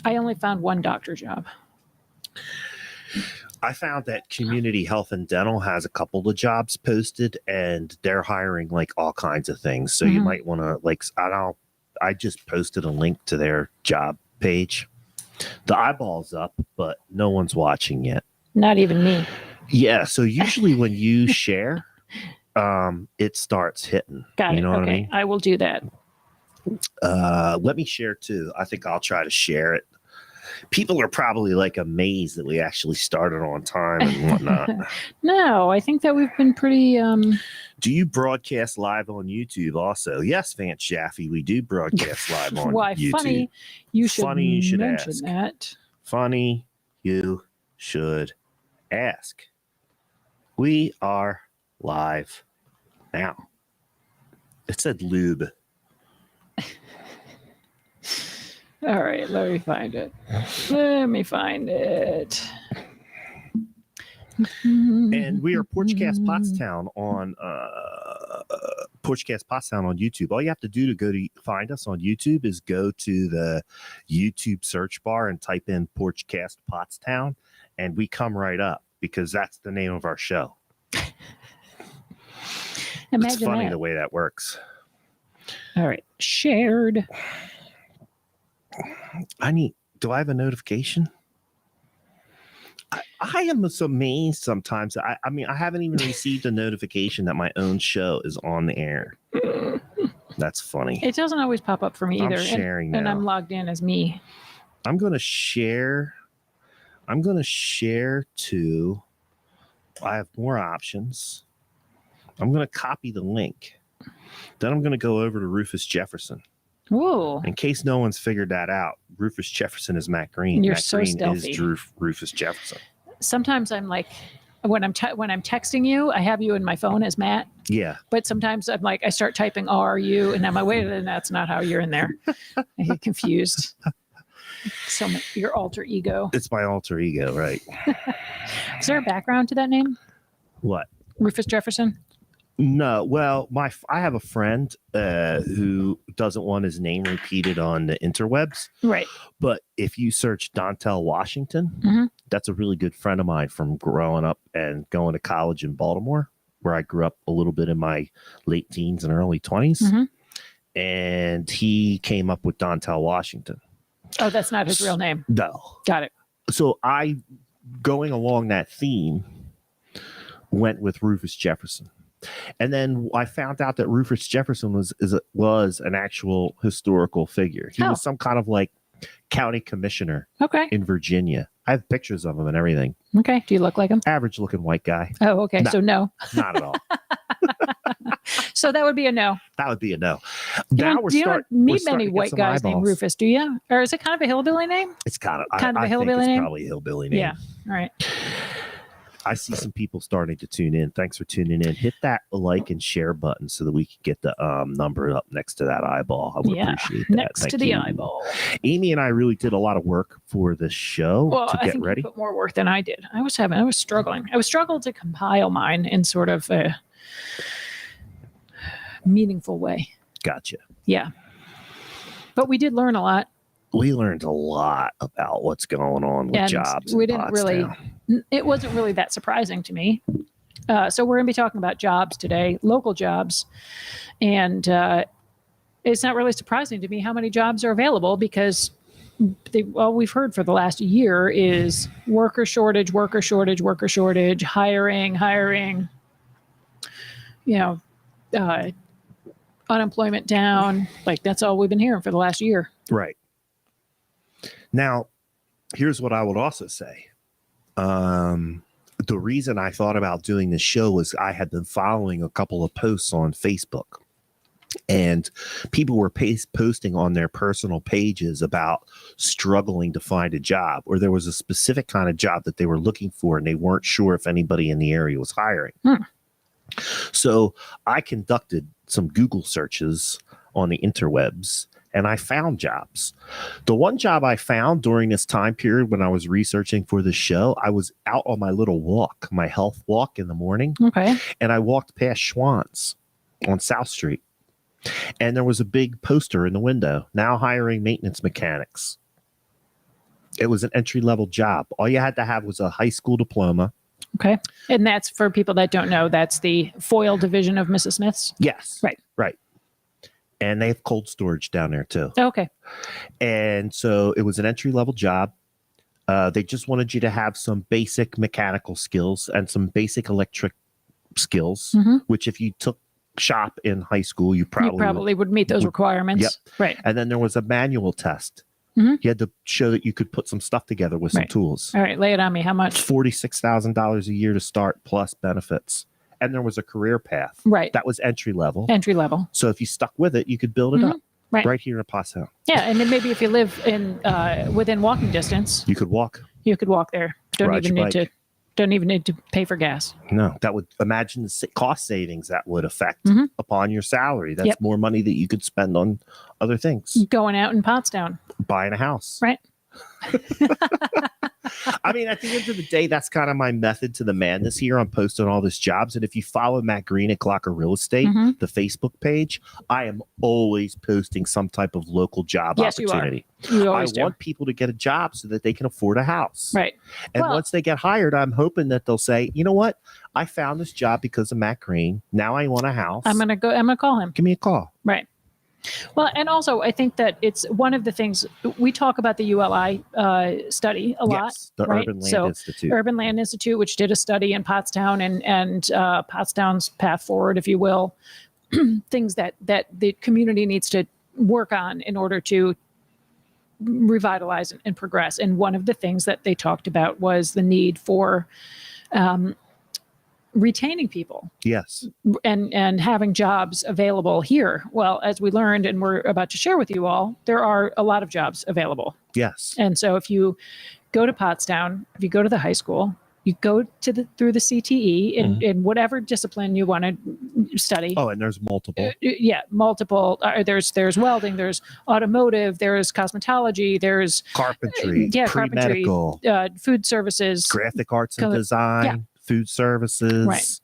I only found one doctor job. I found that Community Health and Dental has a couple of jobs posted, and they're hiring like all kinds of things. So you might want to I just posted a link to their job page. The eyeball's up, but no one's watching yet. Not even me. Yeah. So usually when you share, it starts hitting. Got it. You know what I mean? I will do that. Let me share too. I think I'll try to share it. People are probably like amazed that we actually started on time and whatnot. No, I think that we've been pretty. Do you broadcast live on YouTube also? Yes, Vance Jaffe, we do broadcast live on YouTube. Funny you should mention ask. that. Funny you should ask. We are live now. It said lube. All right, let me find it. And we are Porchcast Pottstown on Porchcast Pottstown on YouTube. All you have to do to go to find us on YouTube is go to the YouTube search bar and type in Porchcast Pottstown, and we come right up because that's the name of our show. It's funny the way that works. All right, shared. Do I have a notification? I am so amazed sometimes. I mean, I haven't even received a notification that my own show is on the air. That's funny. It doesn't always pop up for me either. I'm sharing now. And I'm logged in as me. I'm going to share to, I have more options. I'm going to copy the link. Then I'm going to go over to Rufus Jefferson. Whoa. In case no one's figured that out, Rufus Jefferson is Matt Green. You're Matt so Green stealthy. is Rufus Jefferson. Sometimes I'm like, when I'm texting you, I have you in my phone as Matt. Yeah. But sometimes I'm like, I start typing R-U, and I'm like, wait, and that's not how you're in there. I get confused. Your alter ego. It's my alter ego, right? Is there a background to that name? What? Rufus Jefferson? No, well, I have a friend who doesn't want his name repeated on the interwebs. Right. But if you search Dontel Washington, that's a really good friend of mine from growing up and going to college in Baltimore, where I grew up a little bit in my late teens and early 20s. And he came up with Dontel Washington. Oh, that's not his real name. No. Got it. So going along that theme, went with Rufus Jefferson. And then I found out that Rufus Jefferson was an actual historical figure. He was some kind of like county commissioner in Virginia. I have pictures of him and everything. Okay. Do you look like him? Average looking white guy. Oh, okay. So no. Not at all. So that would be a no. That would be a no. You don't meet many white guys named Rufus, do you? Or is it kind of a hillbilly name? It's kind of a hillbilly name? Probably a hillbilly name. Yeah. All right. I see some people starting to tune in. Thanks for tuning in. Hit that like and share button so that we can get the number up next to that eyeball. I would appreciate that. Next to the eyeball. Amy and I really did a lot of work for this show to get ready. You put more work than I did. I was struggling. I was struggling to compile mine in sort of a meaningful way. Gotcha. Yeah. But we did learn a lot. We learned a lot about what's going on with jobs. We didn't it wasn't really that surprising to me. So we're going to be talking about jobs today, local jobs. And it's not really surprising to me how many jobs are available because we've heard for the last year is worker shortage, hiring, unemployment down. Like that's all we've been hearing for the last year. Right. Now, here's what I would also say. The reason I thought about doing this show was I had been following a couple of posts on Facebook, and people were posting on their personal pages about struggling to find a job, or there was a specific kind of job that they were looking for, and they weren't sure if anybody in the area was hiring. So I conducted some Google searches on the interwebs, and I found jobs. The one job I found during this time period when I was researching for the show, I was out on my little walk, my health walk in the morning. Okay. And I walked past Schwann's on South Street. And there was a big poster in the window, now hiring maintenance mechanics. It was an entry-level job. All you had to have was a high school diploma. Okay. And that's, for people that don't know, that's the foil division of Mrs. Smith's. Yes. Right. Right. And they have cold storage down there too. Okay. And so it was an entry-level job. They just wanted you to have some basic mechanical skills and some basic electric skills, which if you took shop in high school, you probably would meet those requirements. Yep. Right. And then there was a manual test. You had to show that you could put some stuff together with some tools. All right. Lay it on me. How much? $46,000 a year to start, plus benefits. And there was a career path. Right. That was entry level. Entry level. So if you stuck with it, you could build it up right here in Pottstown. Yeah. And then maybe if you live in within walking distance, You could walk. you could walk there. Ride your bike. Don't even need to pay for gas. No, that would imagine the cost savings that would affect upon your salary. That's more money that you could spend on other things. Going out in Pottstown. Buying a house. Right. I mean, at the end of the day, that's kind of my method to the madness here. I'm posting all these jobs. And if you follow Matt Green at Glocker Real Estate, the Facebook page, I am always posting some type of local job opportunity. You I always do. want people to get a job so that they can afford a house. Right. And Well- once they get hired, I'm hoping that they'll say, you know what? I found this job because of Matt Green. Now I want a house. I'm gonna call him. Give me a call. Right. Well, and also I think that it's one of the things we talk about the ULI study a lot. Yes, the right? Urban Land So, Institute. Urban Land Institute, which did a study in Pottstown and Pottstown's path forward, if you will, things that the community needs to work on in order to revitalize and progress. And one of the things that they talked about was the need for retaining people Yes. and having jobs available here. Well, as we learned and we're about to share with you all, there are a lot of jobs available. Yes. And so if you go to Pottstown, if you go to the high school, you go to through the CTE in whatever discipline you want to study. Oh, and there's multiple. Multiple. There's welding, there's automotive, there's cosmetology, there's Carpentry, carpentry, pre-medical, food services, graphic arts and color- design, food services. Right.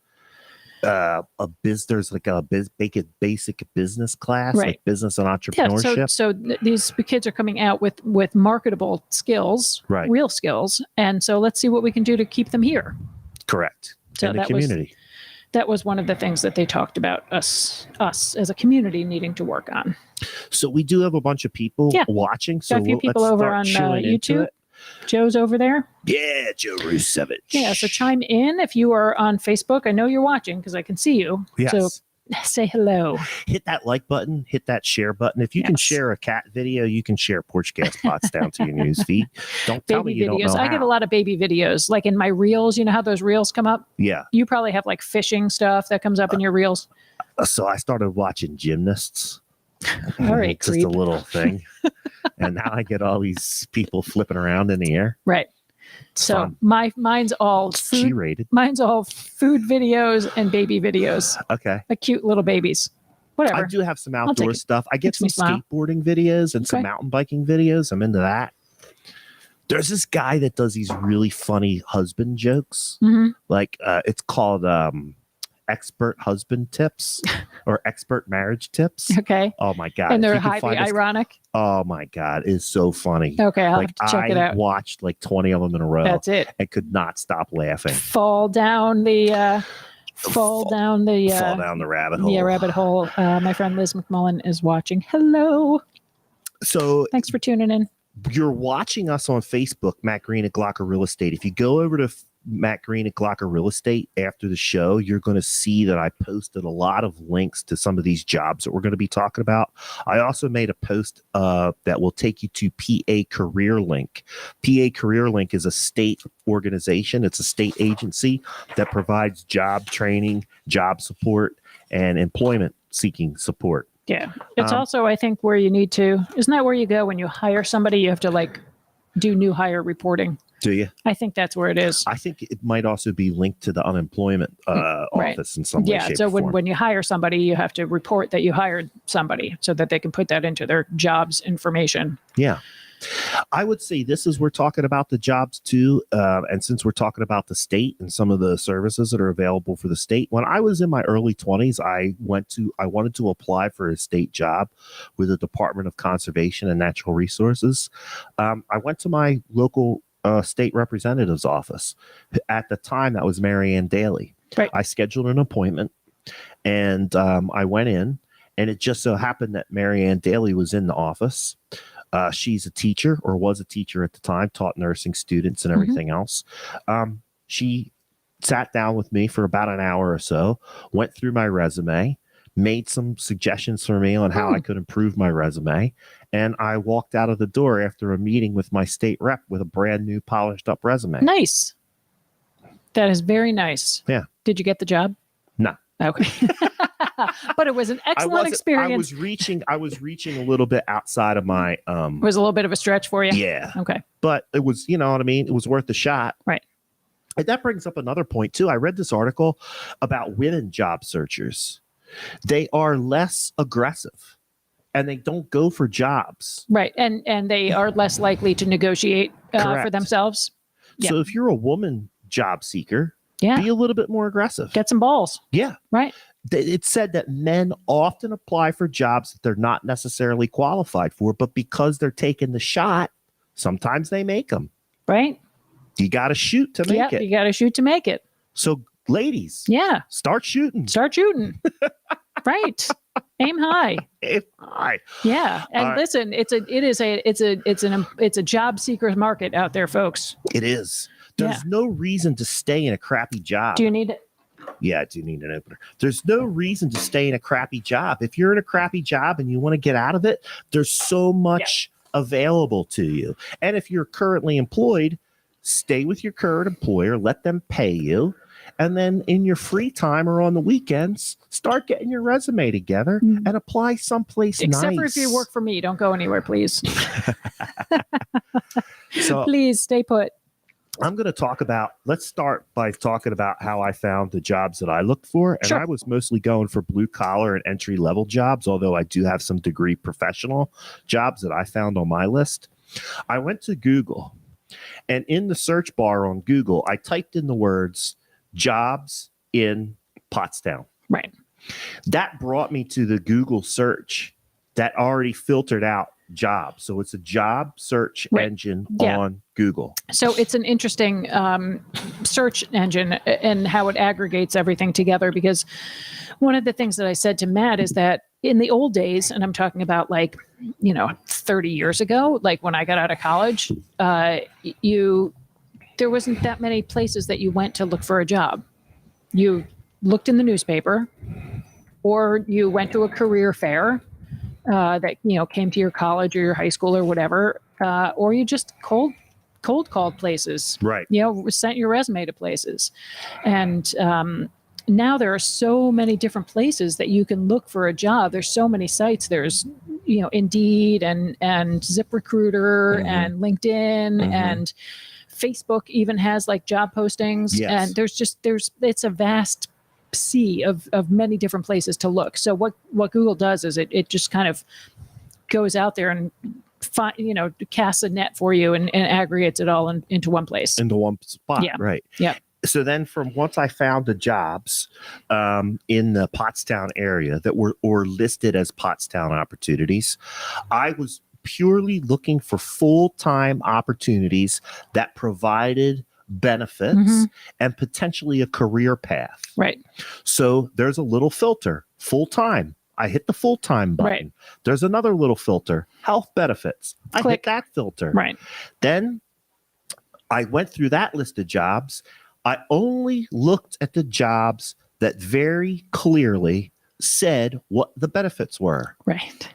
There's like a basic business class, Right. like business and Yeah, entrepreneurship. so these kids are coming out with marketable skills, Right. real skills, and so let's see what we can do to keep them here. Correct. So in the that was- community. That was one of the things that they talked about us as a community needing to work on. So we do have a bunch of people watching. So Got a few people let's over start on chewing into YouTube. it. Joe's over there. Yeah, Joe Rusevich. Yeah, so chime in if you are on Facebook. I know you're watching because I can see you. Yes. So say hello. Hit that like button, hit that share button. If you can Yes. share a cat video, you can share Porchcast Pottstown to your news feed. Don't tell me Baby you don't videos. know I get a how. lot of baby videos. Like in my reels, you know how those reels come up? Yeah. You probably have like fishing stuff that comes up in your reels. So I started watching gymnasts. All right, Just creep. a little thing. And now I get all these people flipping around in the air. Right. So Fun. mine's all food. G-rated. Mine's all food videos and baby videos. Okay. Like cute little babies. Whatever. I do have some take outdoor it. stuff. I get Makes me some smile. skateboarding videos and some Okay. mountain biking videos. I'm into that. There's this guy that does these really funny husband jokes. Mhm. Like it's called expert husband tips or expert marriage tips. Okay. Oh my god. And if they're you can highly find this- ironic. Oh my god, it's so funny. Okay, I'll Like have to check it out. watched like 20 of them in a row That's it. and could not stop laughing. Fall down the Fall down the rabbit hole. Yeah, rabbit hole. My friend Liz McMullen is watching. Hello. So Thanks for tuning in. you're watching us on Facebook, Matt Green at Glocker Real Estate. If you go over to Matt Green at Glocker Real Estate after the show, you're going to see that I posted a lot of links to some of these jobs that we're going to be talking about. I also made a post that will take you to PA Career Link. PA Career Link is a state organization. It's a state agency that provides job training, job support, and employment seeking support. Yeah. It's also, I think, where you need to, isn't that where you go when you hire somebody? You have to like do new hire reporting. Do you? I think that's where it is. I think it might also be linked to the unemployment Right. office in some way, Yeah. shape, So or when, form. when you hire somebody, you have to report that you hired somebody so that they can put that into their jobs information. Yeah. I would say this as we're talking about the jobs too, and since we're talking about the state and some of the services that are available for the state. When I was in my early 20s, I wanted to apply for a state job with the Department of Conservation and Natural Resources. I went to my local state representative's office. At the time, that was Mary Ann Daly. Right. I scheduled an appointment, and I went in, and it just so happened that Mary Ann Daly was in the office. She's a teacher, or was a teacher at the time, taught nursing students and everything else. She sat down with me for about an hour or so, went through my resume, made some suggestions for me on how I could improve my resume. And I walked out of the door after a meeting with my state rep with a brand new polished up resume. Nice. That is very nice. Yeah. Did you get the job? No. Okay. But it was an excellent experience. I was reaching a little bit outside of my It was a little bit of a stretch for you. Yeah. Okay. But it was, you know what I mean? It was worth a shot. Right. And that brings up another point too. I read this article about women job searchers. They are less aggressive and they don't go for jobs. Right. And they are less likely to negotiate for themselves. So if you're a woman job seeker, yeah, be a little bit more aggressive. Get some balls. Yeah. Right. It said that men often apply for jobs that they're not necessarily qualified for, but because they're taking the shot, sometimes they make them. Right. You got to shoot to make it. You got to shoot to make it. So ladies, start shooting. Start shooting. Right. Aim high. Aim high. Yeah. And listen, it's a job seekers market out there, folks. It is. There's no reason to stay in a crappy job. Do you need it? Yeah, I do need an opener. There's no reason to stay in a crappy job. If you're in a crappy job and you want to get out of it, there's so much available to you. And if you're currently employed, stay with your current employer, let them pay you. And then in your free time or on the weekends, start getting your resume together and apply someplace Except nice. for if you work for me, don't go anywhere, please. So please stay put. I'm going to let's start by talking about how I found the jobs that I looked for. And I was mostly going for blue collar and entry level jobs, although I do have some degree professional jobs that I found on my list. I went to Google, and in the search bar on Google, I typed in the words jobs in Pottstown. Right. That brought me to the Google search that already filtered out jobs. So it's a job search engine on Google. So it's an interesting search engine and how it aggregates everything together, because one of the things that I said to Matt is that in the old days, and I'm talking about 30 years ago, like when I got out of college, there wasn't that many places that you went to look for a job. You looked in the newspaper, or you went to a career fair that came to your college or your high school or whatever, or you just cold called places. Right. Sent your resume to places, and now there are so many different places that you can look for a job. There's so many sites. There's Indeed and ZipRecruiter and LinkedIn and Facebook even has job postings. Yes. And it's a vast sea of many different places to look. So what Google does is it just kind of goes out there and casts a net for you and aggregates it all into one place. Into one spot. Yeah. Right. Yeah. So then once I found the jobs in the Pottstown area that were listed as Pottstown opportunities, I was purely looking for full-time opportunities that provided benefits and potentially a career path. Right. So there's a little filter, full-time. I hit the full-time button. Right. There's another little filter, health benefits. I hit that filter. Right. Then I went through that list of jobs. I only looked at the jobs that very clearly said what the benefits were. Right.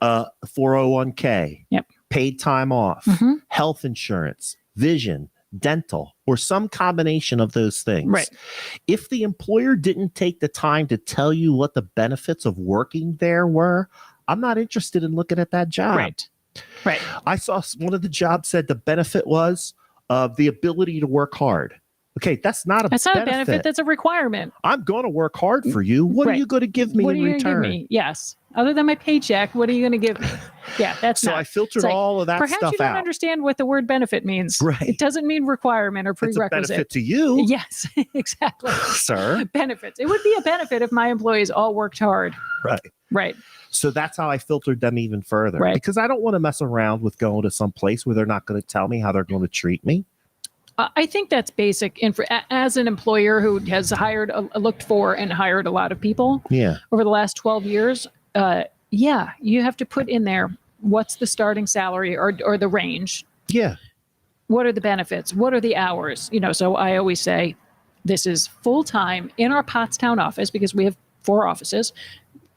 401k, paid time off, health insurance, vision, dental, or some combination of those things. Right. If the employer didn't take the time to tell you what the benefits of working there were, I'm not interested in looking at that job. Right. Right. I saw one of the jobs said the benefit was the ability to work hard. Okay, that's not a That's not a benefit. That's a requirement. I'm going to work hard for you. What are Right. you going to give me What in are you return? going to give me? Yes. Other than my paycheck, what are you going to give me? Yeah, that's So not. I filtered It's like, all of that perhaps stuff you don't out. understand what the word benefit means. Right. It doesn't mean requirement or It's a prerequisite. benefit to you, Yes, exactly. sir. Benefits. It would be a benefit if my employees all worked hard. Right. Right. So that's how I filtered them even further. Right. Because I don't want to mess around with going to some place where they're not going to tell me how they're going to treat me. I think that's basic. As an employer who has looked for and hired a lot of people over the last 12 years, you have to put in there what's the starting salary or the range. Yeah. What are the benefits? What are the hours? So I always say this is full-time in our Pottstown office because we have 4 offices.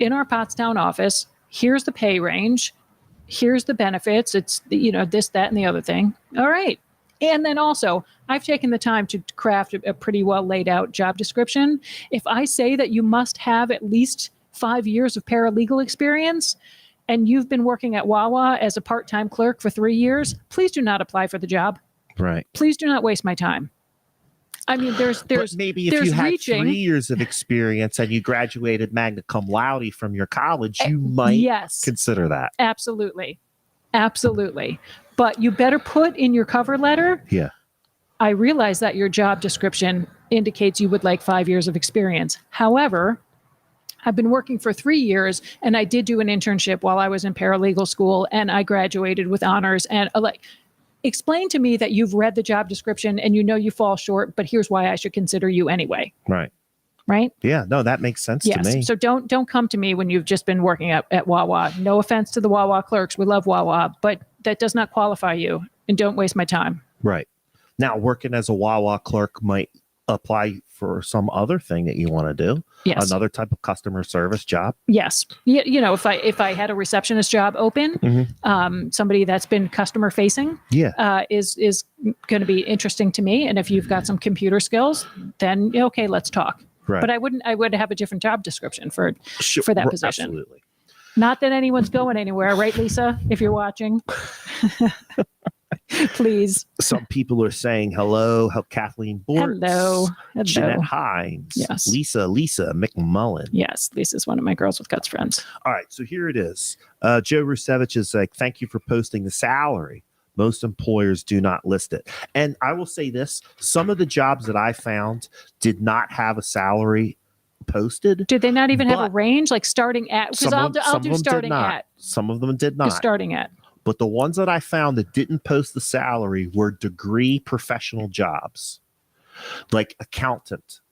In our Pottstown office, here's the pay range. Here's the benefits. It's, this, that, and the other thing. All right. And then also, I've taken the time to craft a pretty well laid out job description. If I say that you must have at least 5 years of paralegal experience and you've been working at Wawa as a part-time clerk for 3 years, please do not apply for the job. Right. Please do not waste my time. I mean, there's but maybe if you had reaching, 3 years of experience and you graduated magna cum laude from your college, you might consider that. Absolutely. Absolutely. But you better put in your cover letter. Yeah. I realize that your job description indicates you would like 5 years of experience. However, I've been working for 3 years and I did do an internship while I was in paralegal school and I graduated with honors. And explain to me that you've read the job description and you fall short, but here's why I should consider you anyway. Right. Right? Yeah, no, that makes sense to me. So don't come to me when you've just been working at Wawa. No offense to the Wawa clerks. We love Wawa, but that does not qualify you and don't waste my time. Right. Now, working as a Wawa clerk might apply for some other thing that you want to do. Yes. Another type of customer service job. Yes. If I had a receptionist job open, somebody that's been customer facing is going to be interesting to me. And if you've got some computer skills, then okay, let's talk. Right. But I would have a different job description for that position. Absolutely. Not that anyone's going anywhere, right, Lisa? If you're watching, please. Some people are saying hello. Kathleen Bortz. Hello. Jeanette Hines. Yes. Lisa McMullen. Yes, Lisa's one of my Girls with Guts friends. All right, so here it is. Joe Rusevich is like, thank you for posting the salary. Most employers do not list it. And I will say this, some of the jobs that I found did not have a salary posted. Did they not even have a range, like starting at? Because I'll do starting at. Some of them did not. Starting at. But the ones that I found that didn't post the salary were degree professional jobs, like accountant.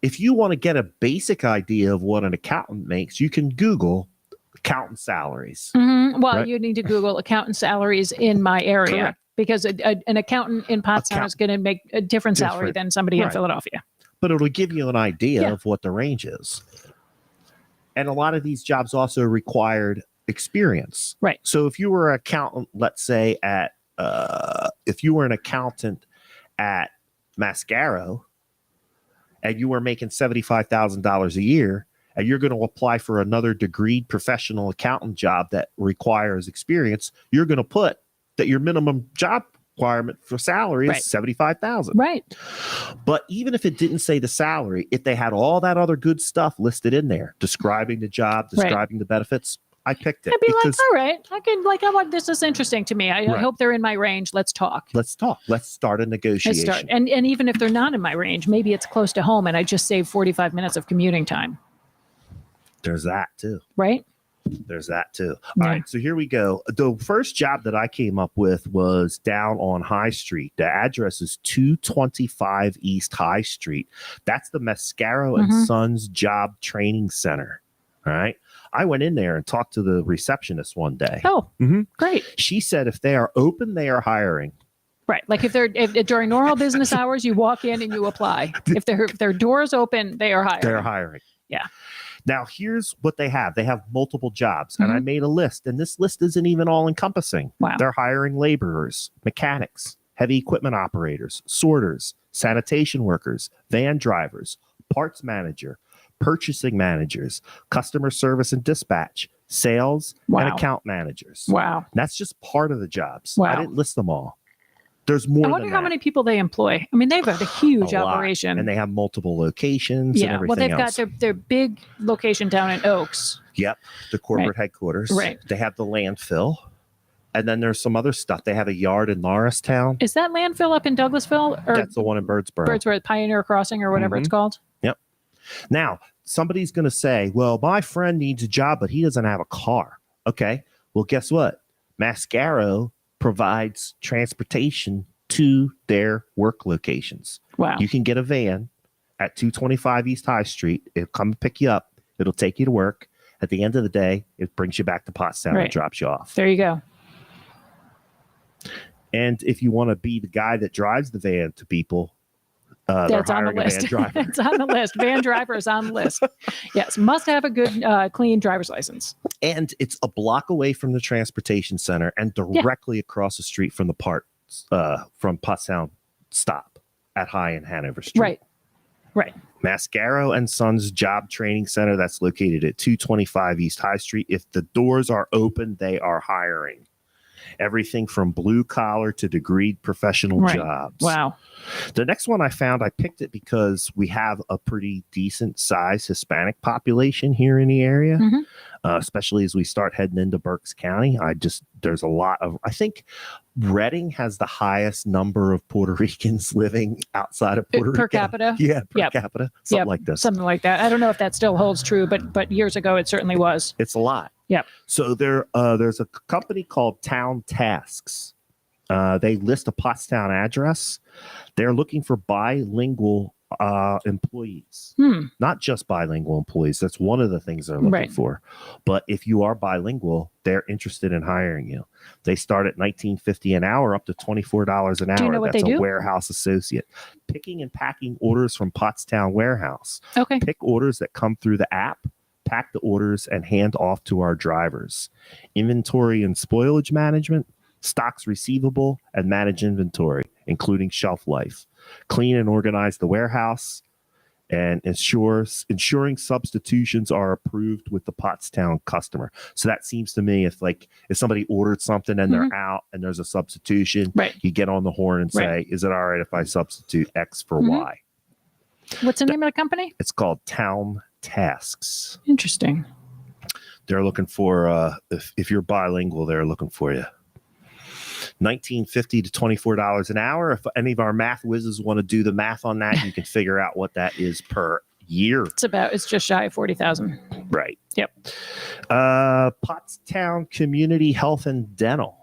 If you want to get a basic idea of what an accountant makes, you can Google accountant salaries. Mm-hmm. Well, right? You need to Google accountant salaries in my area. Correct. Because an accountant in Pottstown is going to make a different salary than somebody in Philadelphia. But it'll give you an idea of what the range is. And a lot of these jobs also required experience. Right. So if you were an accountant, let's say if you were an accountant at Mascaro and you were making $75,000 a year, and you're going to apply for another degreed professional accountant job that requires experience, you're going to put that your minimum job requirement for salary is $75,000. Right. But even if it didn't say the salary, if they had all that other good stuff listed in there, describing the job, describing the benefits, I picked it. I'd be like, all right, I can this is interesting to me. I hope they're in my range. Let's talk. Let's start a negotiation. And even if they're not in my range, maybe it's close to home and I just saved 45 minutes of commuting time. There's that too. Right? There's that too. All right, so here we go. The first job that I came up with was down on High Street. The address is 225 East High Street. That's the Mascaro and Sons Job Training Center. All right. I went in there and talked to the receptionist one day. Oh, great. She said if they are open, they are hiring. Right. Like if during normal business hours, you walk in and you apply. If their doors open, they are hiring. They're hiring. Yeah. Now, here's what they have. They have multiple jobs, and I made a list, and this list isn't even all encompassing. Wow. They're hiring laborers, mechanics, heavy equipment operators, sorters, sanitation workers, van drivers, parts manager, purchasing managers, customer service and dispatch, sales, and account managers. Wow. And that's just part of the jobs. Wow. I didn't list them all. There's more I wonder than how that. many people they employ. I mean, they've got a huge A lot. operation. And they have multiple locations and Yeah, everything well, they've else. got their big location down in Oaks. Yep, the corporate headquarters. Right. They have the landfill. And then there's some other stuff. They have a yard in Norristown. Is that landfill up in Douglasville? Or That's the one in Birdsboro. Birdsboro, Pioneer Crossing or whatever it's called? Yep. Now, somebody's going to say, well, my friend needs a job, but he doesn't have a car. Okay. Well, guess what? Mascaro provides transportation to their work locations. Wow. You can get a van at 225 East High Street. It'll come and pick you up. It'll take you to work. At the end of the day, it brings you back to Pottstown and drops you off. There you go. And if you want to be the guy that drives the van to people, that's on the list. It's on the list. Van driver is on the list. Yes, must have a good, clean driver's license. And it's a block away from the transportation center and directly across the street from the from Pottstown stop at High and Hanover Street. Right. Mascaro and Sons Job Training Center, that's located at 225 East High Street. If the doors are open, they are hiring. Everything from blue collar to degreed professional jobs. Wow. The next one I found, I picked it because we have a pretty decent size Hispanic population here in the area, especially as we start heading into Berks County. There's a lot of, I think Reading has the highest number of Puerto Ricans living outside of Puerto Rico. Per capita? Yeah, per capita. Something like this. Something like that. I don't know if that still holds true, but years ago it certainly was. It's a lot. Yeah. So there's a company called Town Tasks. They list a Pottstown address. They're looking for bilingual employees, not just bilingual employees. That's one of the things they're looking for. But if you are bilingual, they're interested in hiring you. They start at $19.50 an hour up to $24 an hour. Do you know what That's they a do? warehouse associate. Picking and packing orders from Pottstown warehouse. Okay. Pick orders that come through the app. Pack the orders and hand off to our drivers. Inventory and spoilage management, stocks receivable, and manage inventory, including shelf life. Clean and organize the warehouse, and ensuring substitutions are approved with the Pottstown customer. So that seems to me if somebody ordered something and they're out and there's a substitution, you get on the horn and say, is it all right if I substitute X for Y? What's the name of the company? It's called Town Tasks. Interesting. They're looking for if you're bilingual, they're looking for you. $19.50 to $24 an hour. If any of our math whizzes want to do the math on that, you can figure out what that is per year. It's just shy of 40,000. Right. Yep. Pottstown Community Health and Dental.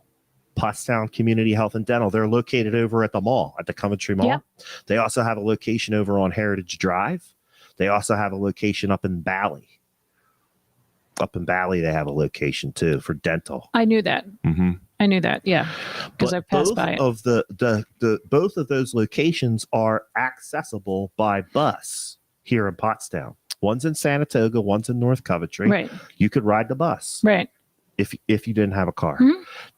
Pottstown Community Health and Dental. They're located over at the mall, at the Coventry Mall. Yep. They also have a location over on Heritage Drive. They also have a location up in Bally. Up in Bally, they have a location too for dental. I knew that. I knew that. Yeah, because I've passed by it. Both of those locations are accessible by bus here in Pottstown. One's in Saratoga, one's in North Coventry. Right. You could ride the bus. Right. If you didn't have a car.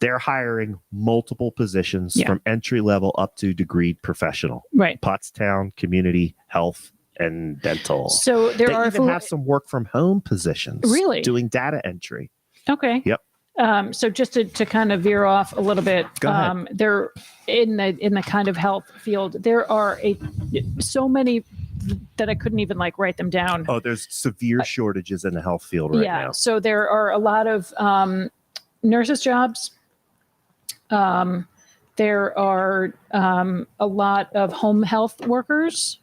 They're hiring multiple positions from entry level up to degreed professional. Right. Pottstown Community Health and Dental. So they even have some work from home positions. Really? Doing data entry. Okay. Yep. So just to kind of veer off a little bit, there in the kind of health field, there are so many that I couldn't even write them down. Oh, there's severe shortages in the health field right now. So there are a lot of nurses jobs. There are a lot of home health workers,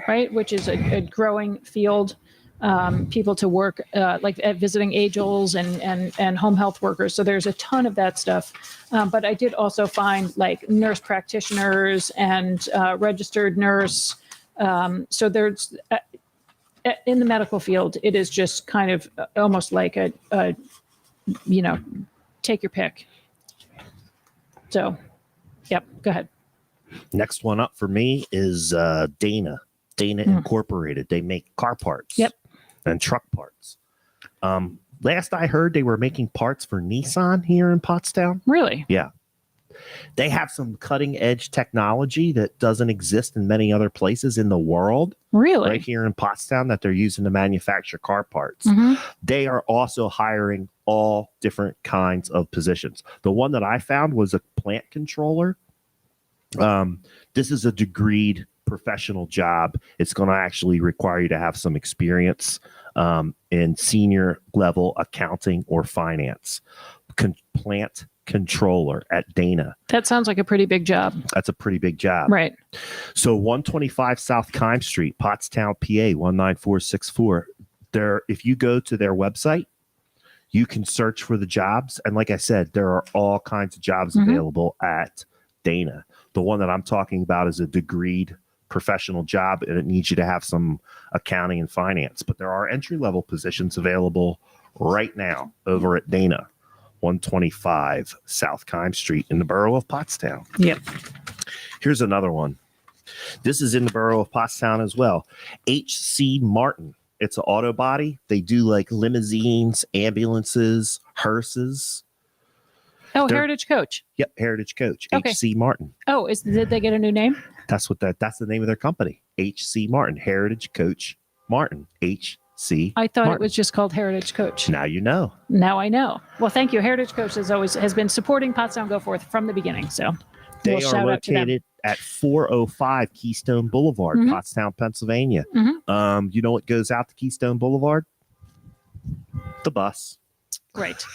right, which is a growing field. People to work at visiting age-olds and home health workers. So there's a ton of that stuff. But I did also find nurse practitioners and registered nurse. So there's in the medical field, it is just kind of almost like a take your pick. So, yep, go ahead. Next one up for me is Dana Incorporated. They make car parts. Yep. And truck parts. Last I heard, they were making parts for Nissan here in Pottstown. Really? Yeah. They have some cutting edge technology that doesn't exist in many other places in the world. Really? Right here in Pottstown that they're using to manufacture car parts. They are also hiring all different kinds of positions. The one that I found was a plant controller. This is a degreed professional job. It's going to actually require you to have some experience in senior level accounting or finance. Plant controller at Dana. That sounds like a pretty big job. That's a pretty big job. Right. So 125 South Kime Street, Pottstown, PA, 19464. There, if you go to their website, you can search for the jobs. And like I said, there are all kinds of jobs available at Dana. The one that I'm talking about is a degreed professional job, and it needs you to have some accounting and finance. But there are entry-level positions available right now over at Dana, 125 South Kime Street in the Borough of Pottstown. Yep. Here's another one. This is in the Borough of Pottstown as well. H.C. Martin. It's an auto body. They do like limousines, ambulances, hearses. Oh, Heritage Coach. Yep, Heritage Coach. Okay. H.C. Martin. Oh, did they get a new name? That's the name of their company. H.C. Martin. Heritage Coach Martin. H.C. I thought Martin. it was just called Heritage Coach. Now you know. Now I know. Well, thank you. Heritage Coach has been supporting Pottstown Go Forth from the beginning. So They we'll are shout out to them. located at 405 Keystone Boulevard, Pottstown, Pennsylvania. You know what goes out to Keystone Boulevard? The bus. Great.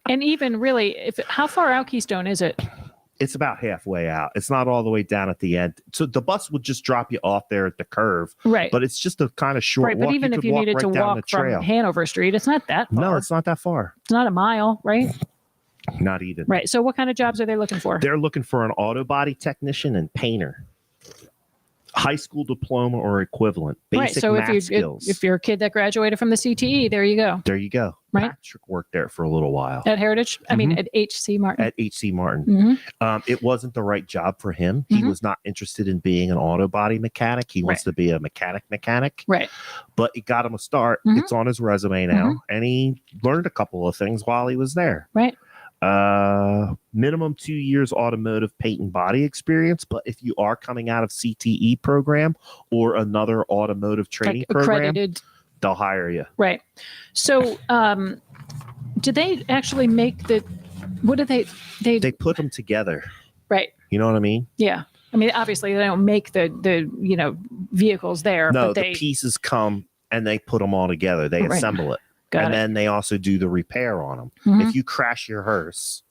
And even really, how far out Keystone is it? It's about halfway out. It's not all the way down at the end. So the bus would just drop you off there at the curve. Right. But it's just a kind of short Right. walk. But even if you needed to walk from Hanover Street, it's not that far. No, it's not that far. It's not a mile, right? Not even. Right. So what kind of jobs are they looking for? They're looking for an auto body technician and painter. High school diploma or equivalent. Basic so math skills. if you're a kid that graduated from the CTE, there you go. There you go. Right. Patrick worked there for a little while. At Heritage? I mean, at H.C. Martin. At H.C. Martin. It wasn't the right job for him. He was not interested in being an auto body mechanic. He wants to be a mechanic. Right. But it got him a start. It's on his resume now. And he learned a couple of things while he was there. Right. Minimum 2 years automotive paint and body experience. But if you are coming out of CTE program or another automotive training program, accredited, they'll hire you. Right. So, do they actually make what do they put them together. Right. You know what I mean? Yeah. I mean, obviously they don't make the vehicles there. No, but the pieces come and they put them all together. They assemble it. Got it. Then they also do the repair on them. If you crash your hearse,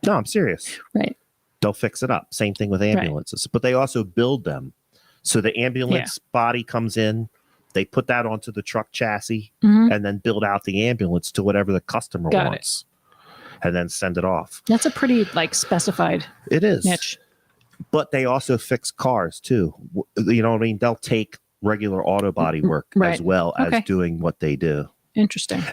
no, I'm serious. Right. They'll fix it up. Same thing with ambulances, but they also build them. So the ambulance body comes in, they put that onto the truck chassis and then build out the ambulance to whatever the customer wants and then send it off. That's a pretty specified it is niche. But they also fix cars too. You know what I mean? They'll take regular auto body work as well as doing what they do. Interesting.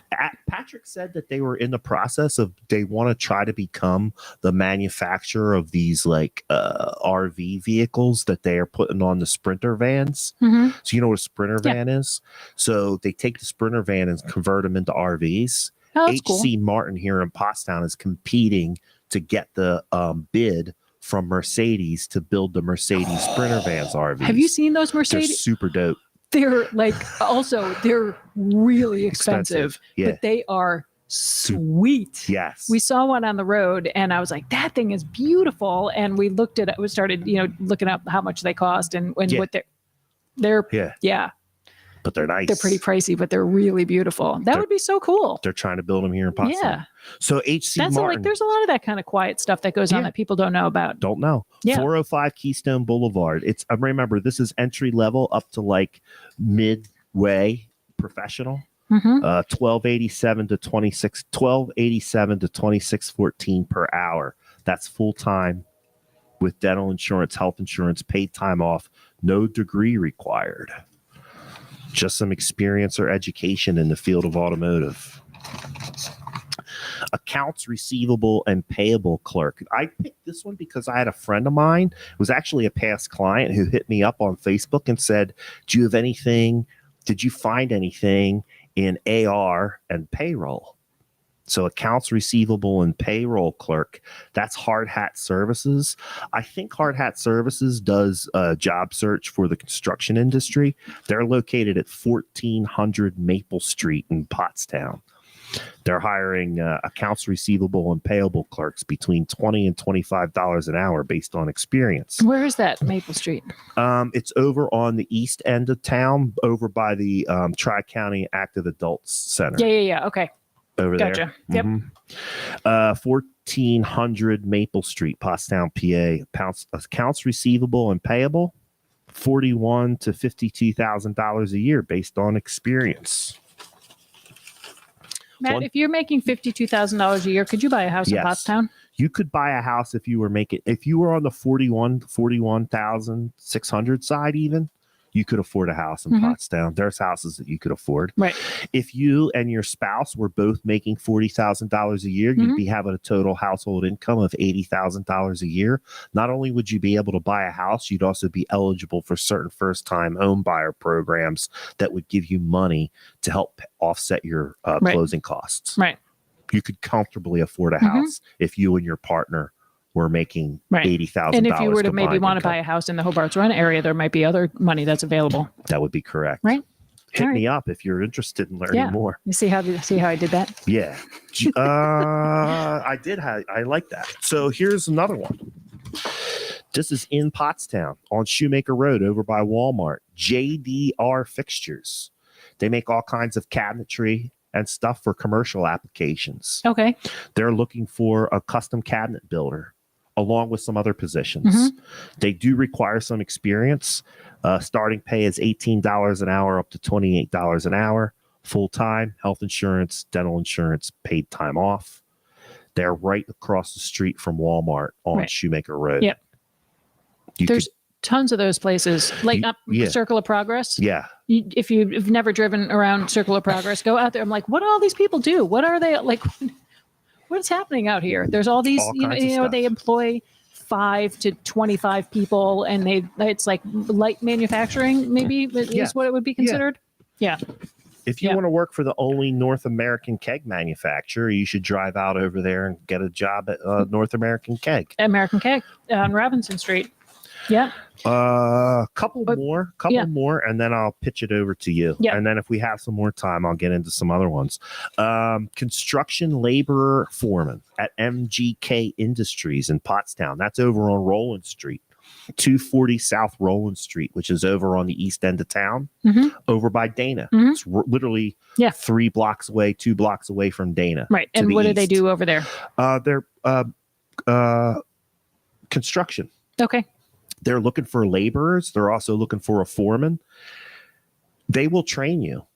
Patrick said that they were in the process of they want to try to become the manufacturer of these RV vehicles that they are putting on the Sprinter vans. So you know what a Sprinter van is? So they take the Sprinter van and convert them into RVs. Oh, that's H.C. cool. Martin here in Pottstown is competing to get the bid from Mercedes to build the Mercedes Sprinter vans RVs. Have you seen those They're Mercedes? super dope. They're they're really expensive. Yeah. But they are sweet. Yes. We saw one on the road and I was like, that thing is beautiful. And we looked at it, we started, looking up how much they cost and what they're but they're nice. They're pretty pricey, but they're really beautiful. That would be so cool. They're trying to build them here in Pottstown. Yeah. So H.C. Martin. There's a lot of that kind of quiet stuff that goes on that people don't know about. Don't know. Yeah. 405 Keystone Boulevard. It's remember, this is entry level up to midway professional. 1287 to 2614 per hour. That's full time with dental insurance, health insurance, paid time off, no degree required. Just some experience or education in the field of automotive. Accounts receivable and payable clerk. I picked this one because I had a friend of mine, it was actually a past client, who hit me up on Facebook and said, do you have anything? Did you find anything in AR and payroll? So accounts receivable and payroll clerk, that's Hard Hat Services. I think Hard Hat Services does a job search for the construction industry. They're located at 1400 Maple Street in Pottstown. They're hiring accounts receivable and payable clerks between $20 and $25 an hour based on experience. Where is that? Maple Street. It's over on the east end of town, over by the Tri-County Active Adults Center. Yeah. Okay. Over Gotcha. there. Yep. 1400 Maple Street, Pottstown, PA. Accounts receivable and payable, $41,000 to $52,000 a year based on experience. Matt, if you're making $52,000 a year, could you buy a house in Pottstown? You could buy a house if you were on the 41,600 side even. You could afford a house in Pottstown. There's houses that you could afford. Right. If you and your spouse were both making $40,000 a year, you'd be having a total household income of $80,000 a year. Not only would you be able to buy a house, you'd also be eligible for certain first-time home buyer programs that would give you money to help offset your closing costs. Right. You could comfortably afford a house if you and your partner were making $80,000. And if you were to maybe want to income. buy a house in the Hobart's Run area, there might be other money that's available. That would be correct. Right. Hit me up if you're interested in learning more. You see how I did that? Yeah. I did. I like that. So here's another one. This is in Pottstown on Shoemaker Road over by Walmart. JDR Fixtures. They make all kinds of cabinetry and stuff for commercial applications. Okay. They're looking for a custom cabinet builder along with some other positions. They do require some experience. Starting pay is $18 an hour up to $28 an hour. Full-time, health insurance, dental insurance, paid time off. They're right across the street from Walmart on Shoemaker Road. Yep. There's tons of those places, like Circle of Progress. Yeah. If you've never driven around Circle of Progress, go out there. I'm like, what do all these people do? What are they like? What's happening out here? There's all these, they employ 5 to 25 people, and it's like light manufacturing, maybe is what it would be considered. Yeah. If you want to work for the only North American keg manufacturer, you should drive out over there and get a job at North American Keg. American Keg on Robinson Street. Yeah. Couple more, and then I'll pitch it over to you. Yeah. And then if we have some more time, I'll get into some other ones. Construction laborer foreman at MGK Industries in Pottstown. That's over on Rowland Street. 240 South Rowland Street, which is over on the east end of town, over by Dana. It's literally 3 blocks away, 2 blocks away from Dana. Right. And what do they do over there? They're construction. Okay. They're looking for laborers. They're also looking for a foreman. They will train you.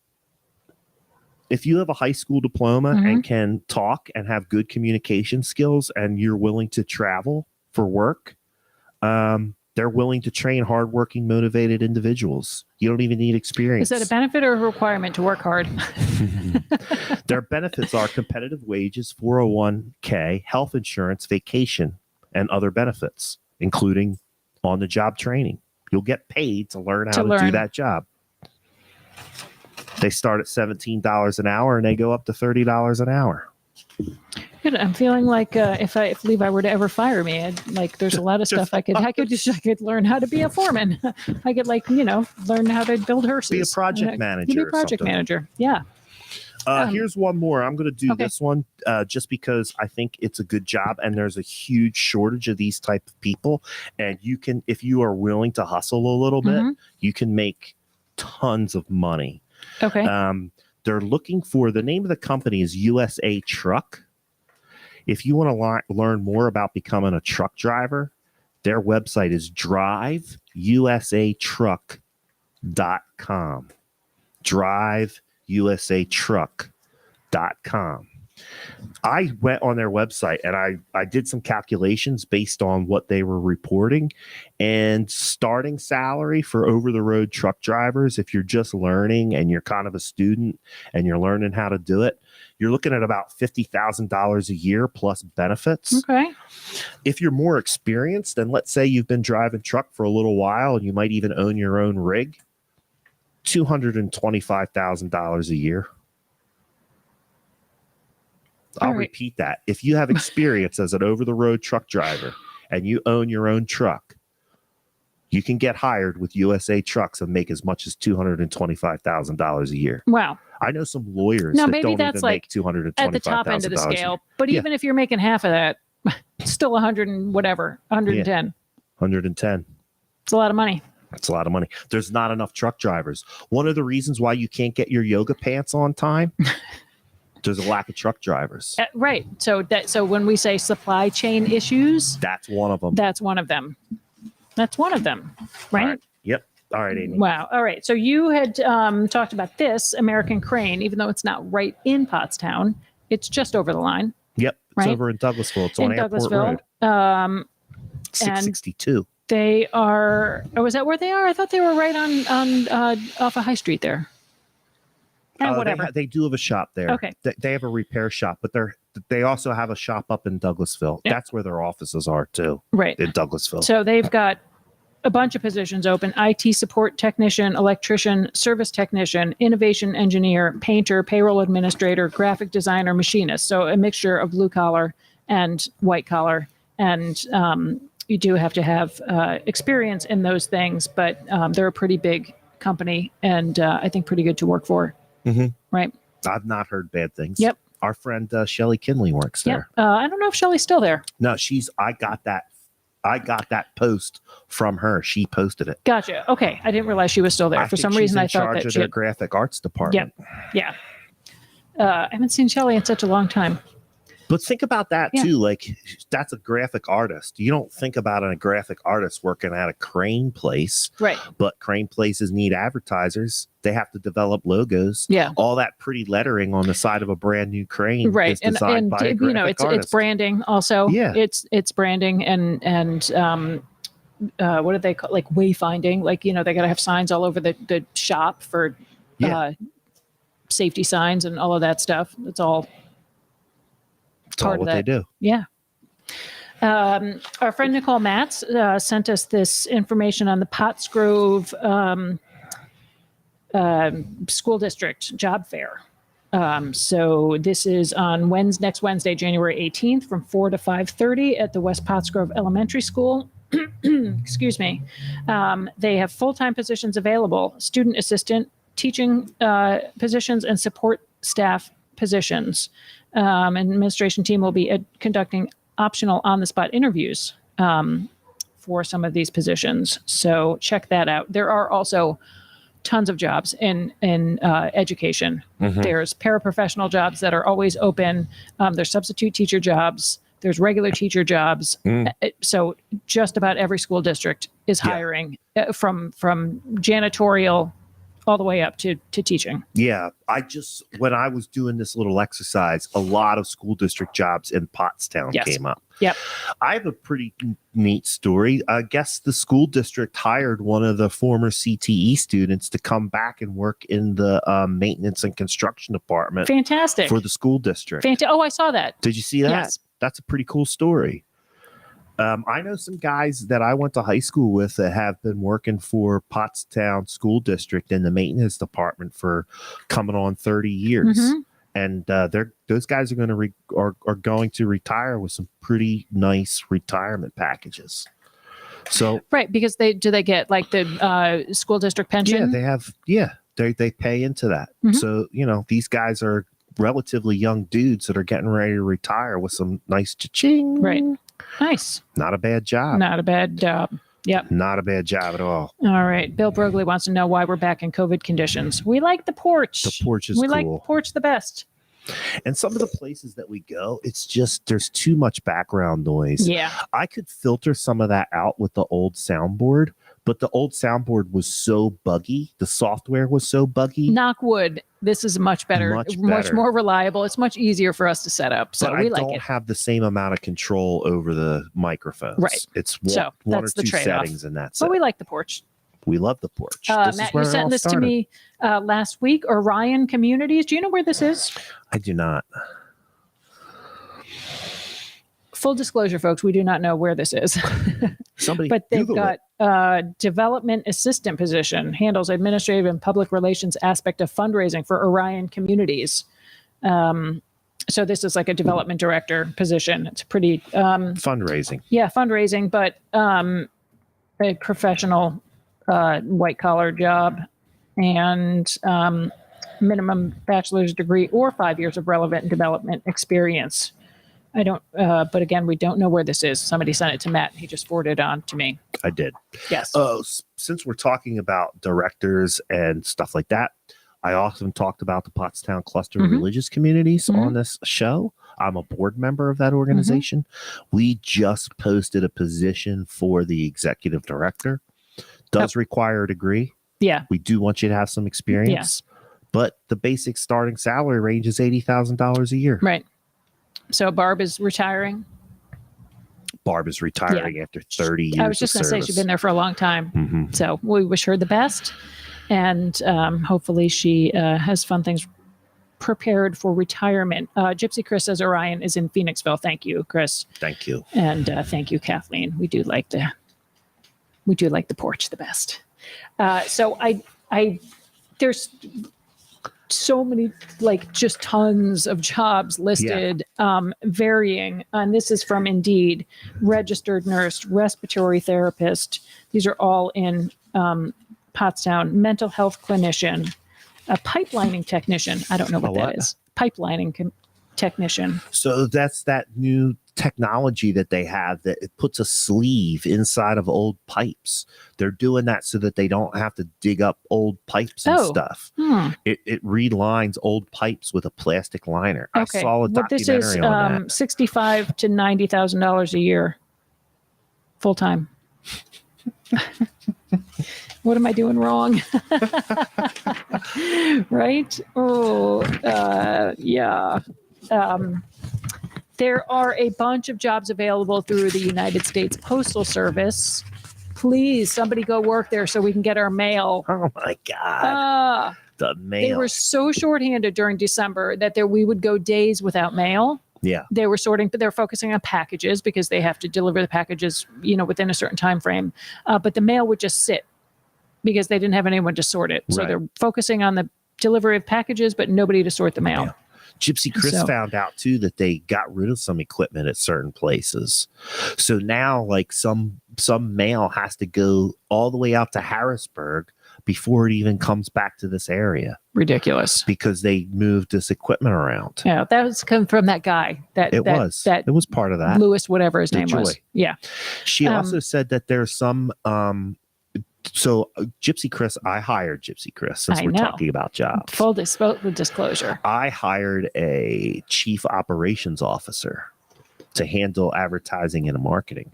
If you have a high school diploma and can talk and have good communication skills and you're willing to travel for work, they're willing to train hardworking, motivated individuals. You don't even need experience. Is that a benefit or a requirement to work hard? Their benefits are competitive wages, 401k, health insurance, vacation, and other benefits, including on-the-job training. You'll get paid to learn how to do that job. They start at $17 an hour and they go up to $30 an hour. Good. I'm feeling like if Levi were to ever fire me, there's a lot of stuff I could learn how to be a foreman. I could learn how to build hearses. Be a project manager. Be a project manager. Yeah. Here's one more. I'm going to do this one just because I think it's a good job and there's a huge shortage of these type of people. And you can, if you are willing to hustle a little bit, you can make tons of money. Okay. They're looking for, the name of the company is USA Truck. If you want to learn more about becoming a truck driver, their website is driveusatruck.com. driveusatruck.com. I went on their website and I did some calculations based on what they were reporting, and starting salary for over-the-road truck drivers, if you're just learning and you're kind of a student and you're learning how to do it, you're looking at about $50,000 a year plus benefits. Okay. If you're more experienced, and let's say you've been driving truck for a little while and you might even own your own rig, $225,000 a year. I'll repeat that. If you have experience as an over-the-road truck driver and you own your own truck, You can get hired with USA Trucks and make as much as $225,000 a year. Wow. I know some lawyers Now, that maybe don't that's even like make $225,000 at the top end of the a year. scale. But even if you're making half of that, it's still 100 and whatever, 110. 110. It's a lot of money. It's a lot of money. There's not enough truck drivers. One of the reasons why you can't get your yoga pants on time, there's a lack of truck drivers. Right. So when we say supply chain issues, That's one of them. that's one of them. That's one of them. Right? All right. Yep. All right, Amy. Wow. All right. So you had talked about this American Crane, even though it's not right in Pottstown. It's just over the line. Yep. It's right? over in Douglasville. It's in on Airport Douglasville. Road. 662. They are. Oh, is that where they are? I thought they were right on off of High Street there. Whatever. They do have a shop there. Okay. They have a repair shop, but they also have a shop up in Douglasville. Yep. That's where their offices are too. Right. In Douglasville. So they've got a bunch of positions open: IT support technician, electrician, service technician, innovation engineer, painter, payroll administrator, graphic designer, machinist. So a mixture of blue collar and white collar. And you do have to have experience in those things, but they're a pretty big company and I think pretty good to work for. Mm-hmm. Right. I've not heard bad things. Yep. Our friend Shelly Kinley works Yep. there. I don't know if Shelly's still there. No, I got that post from her. She posted it. Gotcha. Okay. I didn't realize she was still there. For some reason, I thought that of she their graphic arts department. Yep. Yeah. I haven't seen Shelly in such a long time. But think about that too. Like, that's a graphic artist. You don't think about a graphic artist working at a crane place. Right. But crane places need advertisers. They have to develop logos. Yeah. All that pretty lettering on the side of a brand new crane right. is designed by a graphic artist. It's branding also. Yeah. It's branding and what do they call, like wayfinding? Like, they got to have signs all over the shop for safety signs and all of that stuff. It's all part of what they do. Yeah. Our friend Nicole Matz sent us this information on the Pottsgrove School District Job Fair. So this is on next Wednesday, January 18th from 4 to 5:30 at the West Pottsgrove Elementary School. Excuse me. They have full-time positions available, student assistant, teaching positions, and support staff positions. Administration team will be conducting optional on-the-spot interviews for some of these positions. So check that out. There are also tons of jobs in education. Mm-hmm. There's paraprofessional jobs that are always open. There's substitute teacher jobs. There's regular teacher jobs. So just about every school district is hiring from janitorial all the way up to teaching. Yeah. When I was doing this little exercise, a lot of school district jobs in Pottstown came up. Yep. I have a pretty neat story. I guess the school district hired one of the former CTE students to come back and work in the maintenance and construction department. Fantastic. For the school district. Oh, I saw that. Did you see that? Yes. That's a pretty cool story. I know some guys that I went to high school with that have been working for Pottstown School District in the maintenance department for coming on 30 years. Mm-hmm. And those guys are going to retire with some pretty nice retirement packages. So right, because they get like the school district pension? They pay into that. Mm-hmm. So, these guys are relatively young dudes that are getting ready to retire with some nice cha-ching. Right. Nice. Not a bad job. Not a bad job. Yep. Not a bad job at all. All right. Bill Brogley wants to know why we're back in COVID conditions. We like the porch. The porch is cool. We like the porch the best. And some of the places that we go, it's just there's too much background noise. Yeah. I could filter some of that out with the old soundboard, but the old soundboard was so buggy. The software was so buggy. Knock wood. This is much better. Much more reliable. It's much easier for us to set up. So but we like it. I don't have the same amount of control over the microphones. Right. It's one or two settings and that's it. But we like the porch. We love the porch. Matt, you sent this to me last week. Orion Communities. Do you know where this is? I do not. Full disclosure, folks, we do not know where this is. But they've got development assistant position, handles administrative and public relations aspect of fundraising for Orion Communities. So this is like a development director position. It's pretty fundraising. Yeah, fundraising, but a professional white collar job, and minimum bachelor's degree or 5 years of relevant development experience. I don't, but again, we don't know where this is. Somebody sent it to Matt. He just forwarded it on to me. I did. Yes. Since we're talking about directors and stuff like that, I often talked about the Pottstown Cluster of Religious Communities on this show. I'm a board member of that organization. We just posted a position for the executive director. Does require a degree. Yeah. We do want you to have some experience, but the basic starting salary range is $80,000 a year. Right. So Barb is retiring. Barb is retiring after 30 years. I was just going to say she's been there for a long time. So we wish her the best. And hopefully she has fun things prepared for retirement. Gypsy Chris says Orion is in Phoenixville. Thank you, Chris. Thank you. And thank you, Kathleen. We do like the porch the best. So I there's so many, like, just tons of jobs listed, varying. And this is from Indeed: registered nurse, respiratory therapist. These are all in Pottstown. Mental health clinician, a pipelining technician. I don't know what that is. Pipelining technician. So that's that new technology that they have that it puts a sleeve inside of old pipes. They're doing that so that they don't have to dig up old pipes and stuff. It relines old pipes with a plastic liner. Okay. I saw a documentary this is on that. $65,000 to $90,000 a year, full time. What am I doing wrong? Right? Oh, yeah. There are a bunch of jobs available through the United States Postal Service. Please, somebody go work there so we can get our mail. Oh my God. The mail. They were so shorthanded during December that we would go days without mail. Yeah. They were sorting, but they're focusing on packages because they have to deliver the packages, within a certain time frame. But the mail would just sit because they didn't have anyone to sort it. So they're focusing on the delivery of packages, but nobody to sort the mail. Yeah. Gypsy Chris found out too that they got rid of some equipment at certain places. So now, like, some mail has to go all the way out to Harrisburg before it even comes back to this area. Ridiculous. Because they moved this equipment around. Yeah, that was come from that guy. It was part of that. Lewis, whatever his name was. Yeah. She also said that there's some so Gypsy Chris, I hired Gypsy Chris since we're talking about jobs. Full disclosure. I hired a chief operations officer to handle advertising and marketing.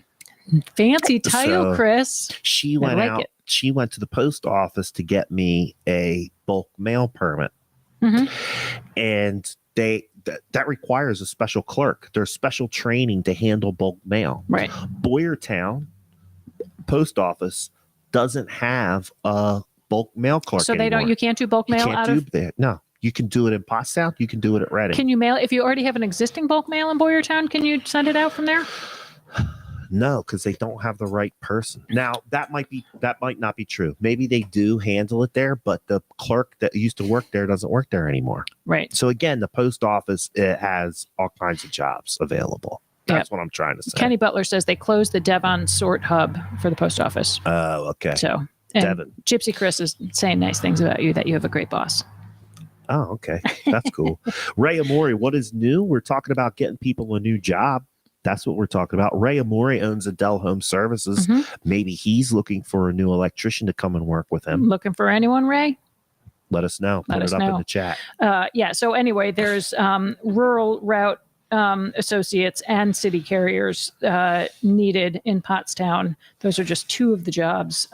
Fancy title, Chris. She went out. She went to the post office to get me a bulk mail permit. And that requires a special clerk. There's special training to handle bulk mail. Right. Boyertown post office doesn't have a bulk mail clerk. So anymore. you can't do bulk mail out of that. No, you can do it in Pottstown. You can do it at Reading. Can you mail if you already have an existing bulk mail in Boyertown? Can you send it out from there? No, because they don't have the right person. Now that might not be true. Maybe they do handle it there, but the clerk that used to work there doesn't work there anymore. Right. So again, the post office, it has all kinds of jobs available. That's what I'm trying to say. Kenny Butler says they closed the Devon sort hub for the post office. Oh, okay. So, Devon. Gypsy Chris is saying nice things about you, that you have a great boss. Oh, okay. That's cool. Ray Amori, what is new? We're talking about getting people a new job. That's what we're talking about. Ray Amori owns Adele Home Services. Maybe he's looking for a new electrician to come and work with him. Looking for anyone, Ray? Let us know. Put it up in the chat. So anyway, there's rural route associates and city carriers needed in Pottstown. Those are just two of the jobs.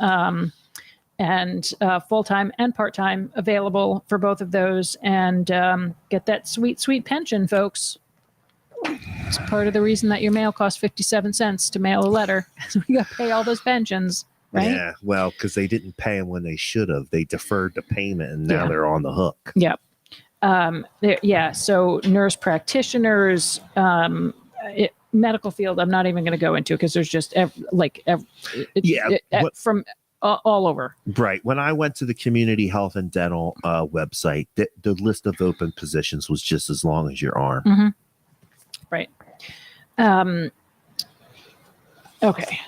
And full-time and part-time available for both of those. And get that sweet, sweet pension, folks. It's part of the reason that your mail costs 57 cents to mail a letter. We got to pay all those pensions, right? Yeah, well, because they didn't pay them when they should have. They deferred the payment, and now they're on the hook. Yep. So nurse practitioners, medical field, I'm not even going to go into because there's just from all over. Right. When I went to the community health and dental website, the list of open positions was just as long as your arm. Right. Okay.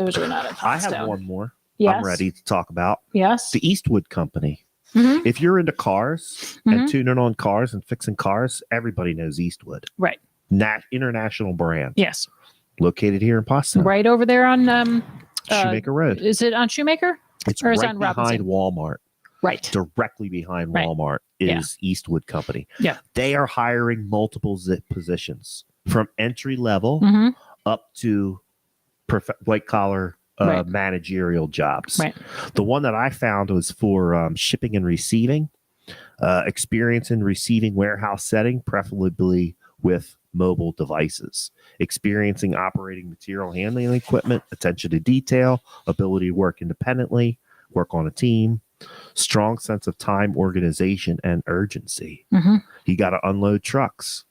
those are not in I Pottstown. have one more. Yes. I'm ready to talk about Yes. the Eastwood Company. Mhm. If you're into cars and tuning on cars and fixing cars, everybody knows Eastwood. Right. International brand. Yes. Located here in Pottstown. Right over there on Shoemaker Road. Is it on Shoemaker? It's or is it right on behind Robinson? Walmart. Right. Directly behind Right. Walmart is Eastwood Company. Yeah. They are hiring multiple positions from entry level Mhm. up to white collar Right. managerial jobs. Right. The one that I found was for shipping and receiving, experience in receiving warehouse setting, preferably with mobile devices, experiencing operating material handling equipment, attention to detail, ability to work independently, work on a team, strong sense of time, organization, and urgency. Mhm. You got to unload trucks,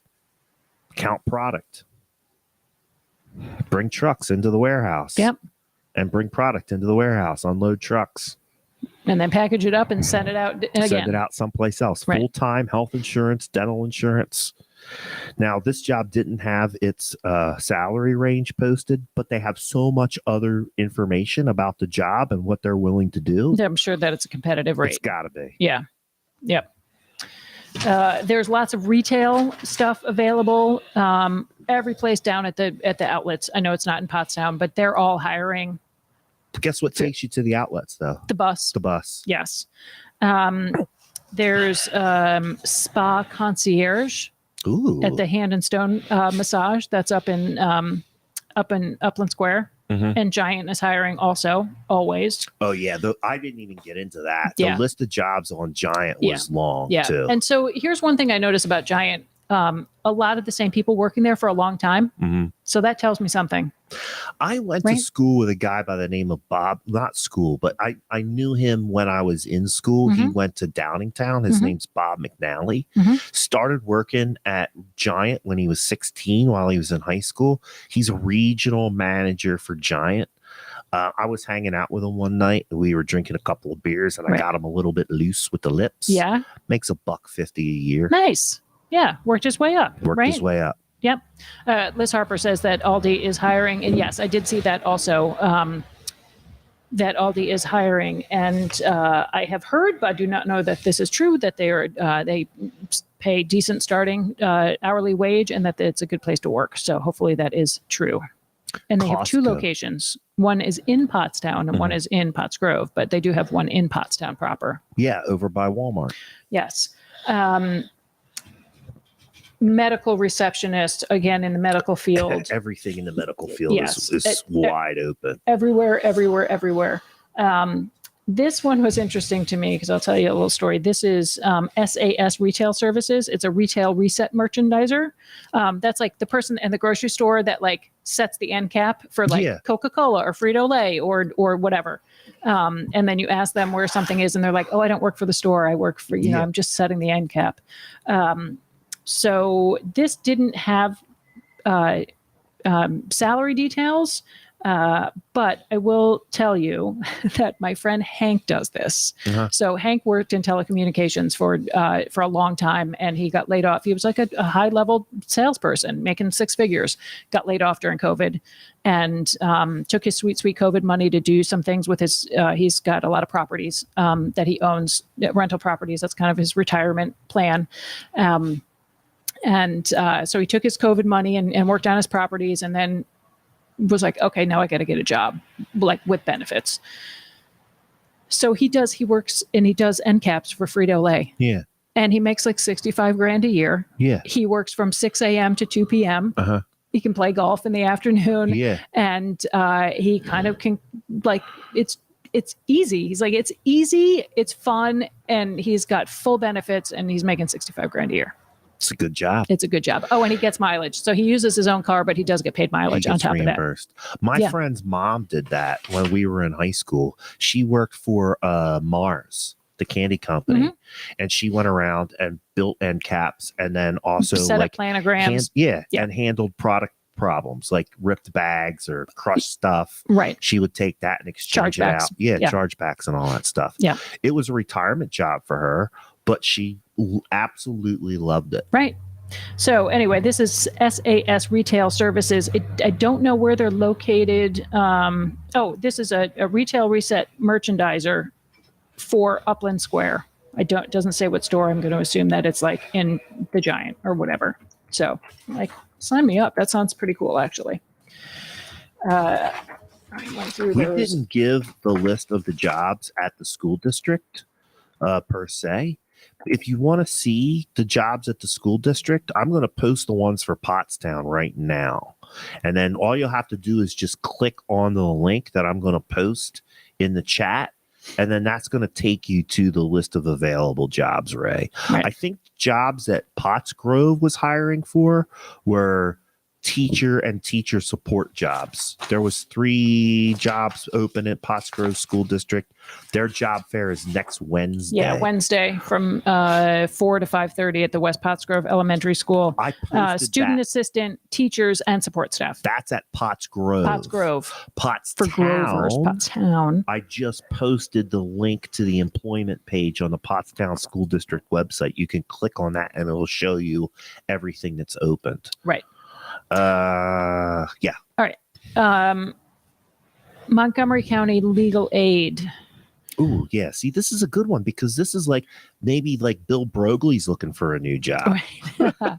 count product, bring trucks into the warehouse. Yep. And bring product into the warehouse, unload trucks. And then package it up and send it out again. Send it out someplace else. Right. Full-time health insurance, dental insurance. Now, this job didn't have its salary range posted, but they have so much other information about the job and what they're willing to do. I'm sure that it's a competitive rate. It's got to be. Yeah. Yep. There's lots of retail stuff available. Every place down at the outlets. I know it's not in Pottstown, but they're all hiring. Guess what takes you to the outlets, though? The bus. The bus. Yes. There's spa concierge Ooh. at the Hand and Stone massage. That's up in Upland Square. Mhm. And Giant is hiring also, always. Oh, yeah. I didn't even get into that. Yeah. The list of jobs on Giant was long, too. And so here's one thing I noticed about Giant. A lot of the same people working there for a long time. Mm-hmm. So that tells me something. I went Right? to school with a guy by the name of Bob, not school, but I knew him when I was in school. He went to Downingtown. His name's Bob McNally. Started working at Giant when he was 16 while he was in high school. He's a regional manager for Giant. I was hanging out with him one night. We were drinking a couple of beers and I got him a little bit loose with the lips. Yeah. Makes $150 a year. Nice. Yeah. Worked his way up. Worked his way up. Yep. Liz Harper says that Aldi is hiring. And yes, I did see that also, that Aldi is hiring. And I have heard, but I do not know that this is true, that they pay decent starting hourly wage and that it's a good place to work. So hopefully that is true. And they have 2 Costco. locations. One is in Pottstown and one is in Pottsgrove, but they do have one in Pottstown proper. Yeah, over by Walmart. Yes. Medical receptionist, again, in the medical field. Everything in the medical field Yes. is wide open. Everywhere. This one was interesting to me because I'll tell you a little story. This is SAS Retail Services. It's a retail reset merchandiser. That's like the person in the grocery store that like sets the end cap for like Coca-Cola or Frito-Lay or whatever. And then you ask them where something is and they're like, oh, I don't work for the store. I work for, I'm just setting the end cap. So this didn't have salary details, but I will tell you that my friend Hank does this. So Hank worked in telecommunications for a long time, and he got laid off. He was like a high-level salesperson making 6 figures, got laid off during COVID, and took his sweet COVID money to do some things with his. He's got a lot of properties that he owns, rental properties. That's kind of his retirement plan. So he took his COVID money and worked on his properties, and then was like, okay, now I got to get a job, like with benefits. So he works and he does end caps for Frito-Lay. Yeah. And he makes like $65,000 a year. Yeah. He works from 6 a.m. to 2 p.m. He can play golf in the afternoon. Yeah. And he kind of can, like, it's easy. He's like, it's easy, it's fun, and he's got full benefits, and he's making $65,000 a year. It's a good job. It's a good job. Oh, and he gets mileage. So he uses his own car, but he does get paid mileage on top reimbursed. of that. My friend's mom did that when we were in high school. She worked for Mars, the candy company, and she went around and built end caps and then also set like up planograms. And handled product problems like ripped bags or crushed stuff. Right. She would take that and exchange it out. Chargebacks and all that stuff. Yeah. It was a retirement job for her, but she absolutely loved it. Right. So anyway, this is SAS Retail Services. I don't know where they're located. This is a retail reset merchandiser for Upland Square. It doesn't say what store. I'm going to assume that it's like in the Giant or whatever. So like, sign me up. That sounds pretty cool, actually. I went through We those. didn't give the list of the jobs at the school district per se. If you want to see the jobs at the school district, I'm going to post the ones for Pottstown right now. And then all you'll have to do is just click on the link that I'm going to post in the chat. And then that's going to take you to the list of available jobs, Ray. Right. I think jobs that Pottsgrove was hiring for were teacher and teacher support jobs. There was 3 jobs open at Pottsgrove School District. Their job fair is next Wednesday. Yeah, Wednesday from 4 to 5:30 at the West Pottsgrove Elementary School. I posted student that. assistant, teachers, and support staff. That's at Pottsgrove. Pottstown. For Grovers, Pottstown. I just posted the link to the employment page on the Pottstown School District website. You can click on that and it'll show you everything that's opened. Right. Yeah. All right. Montgomery County Legal Aid. Ooh, yeah. See, this is a good one because this is like maybe like Bill Brogley's looking for a new job. Right.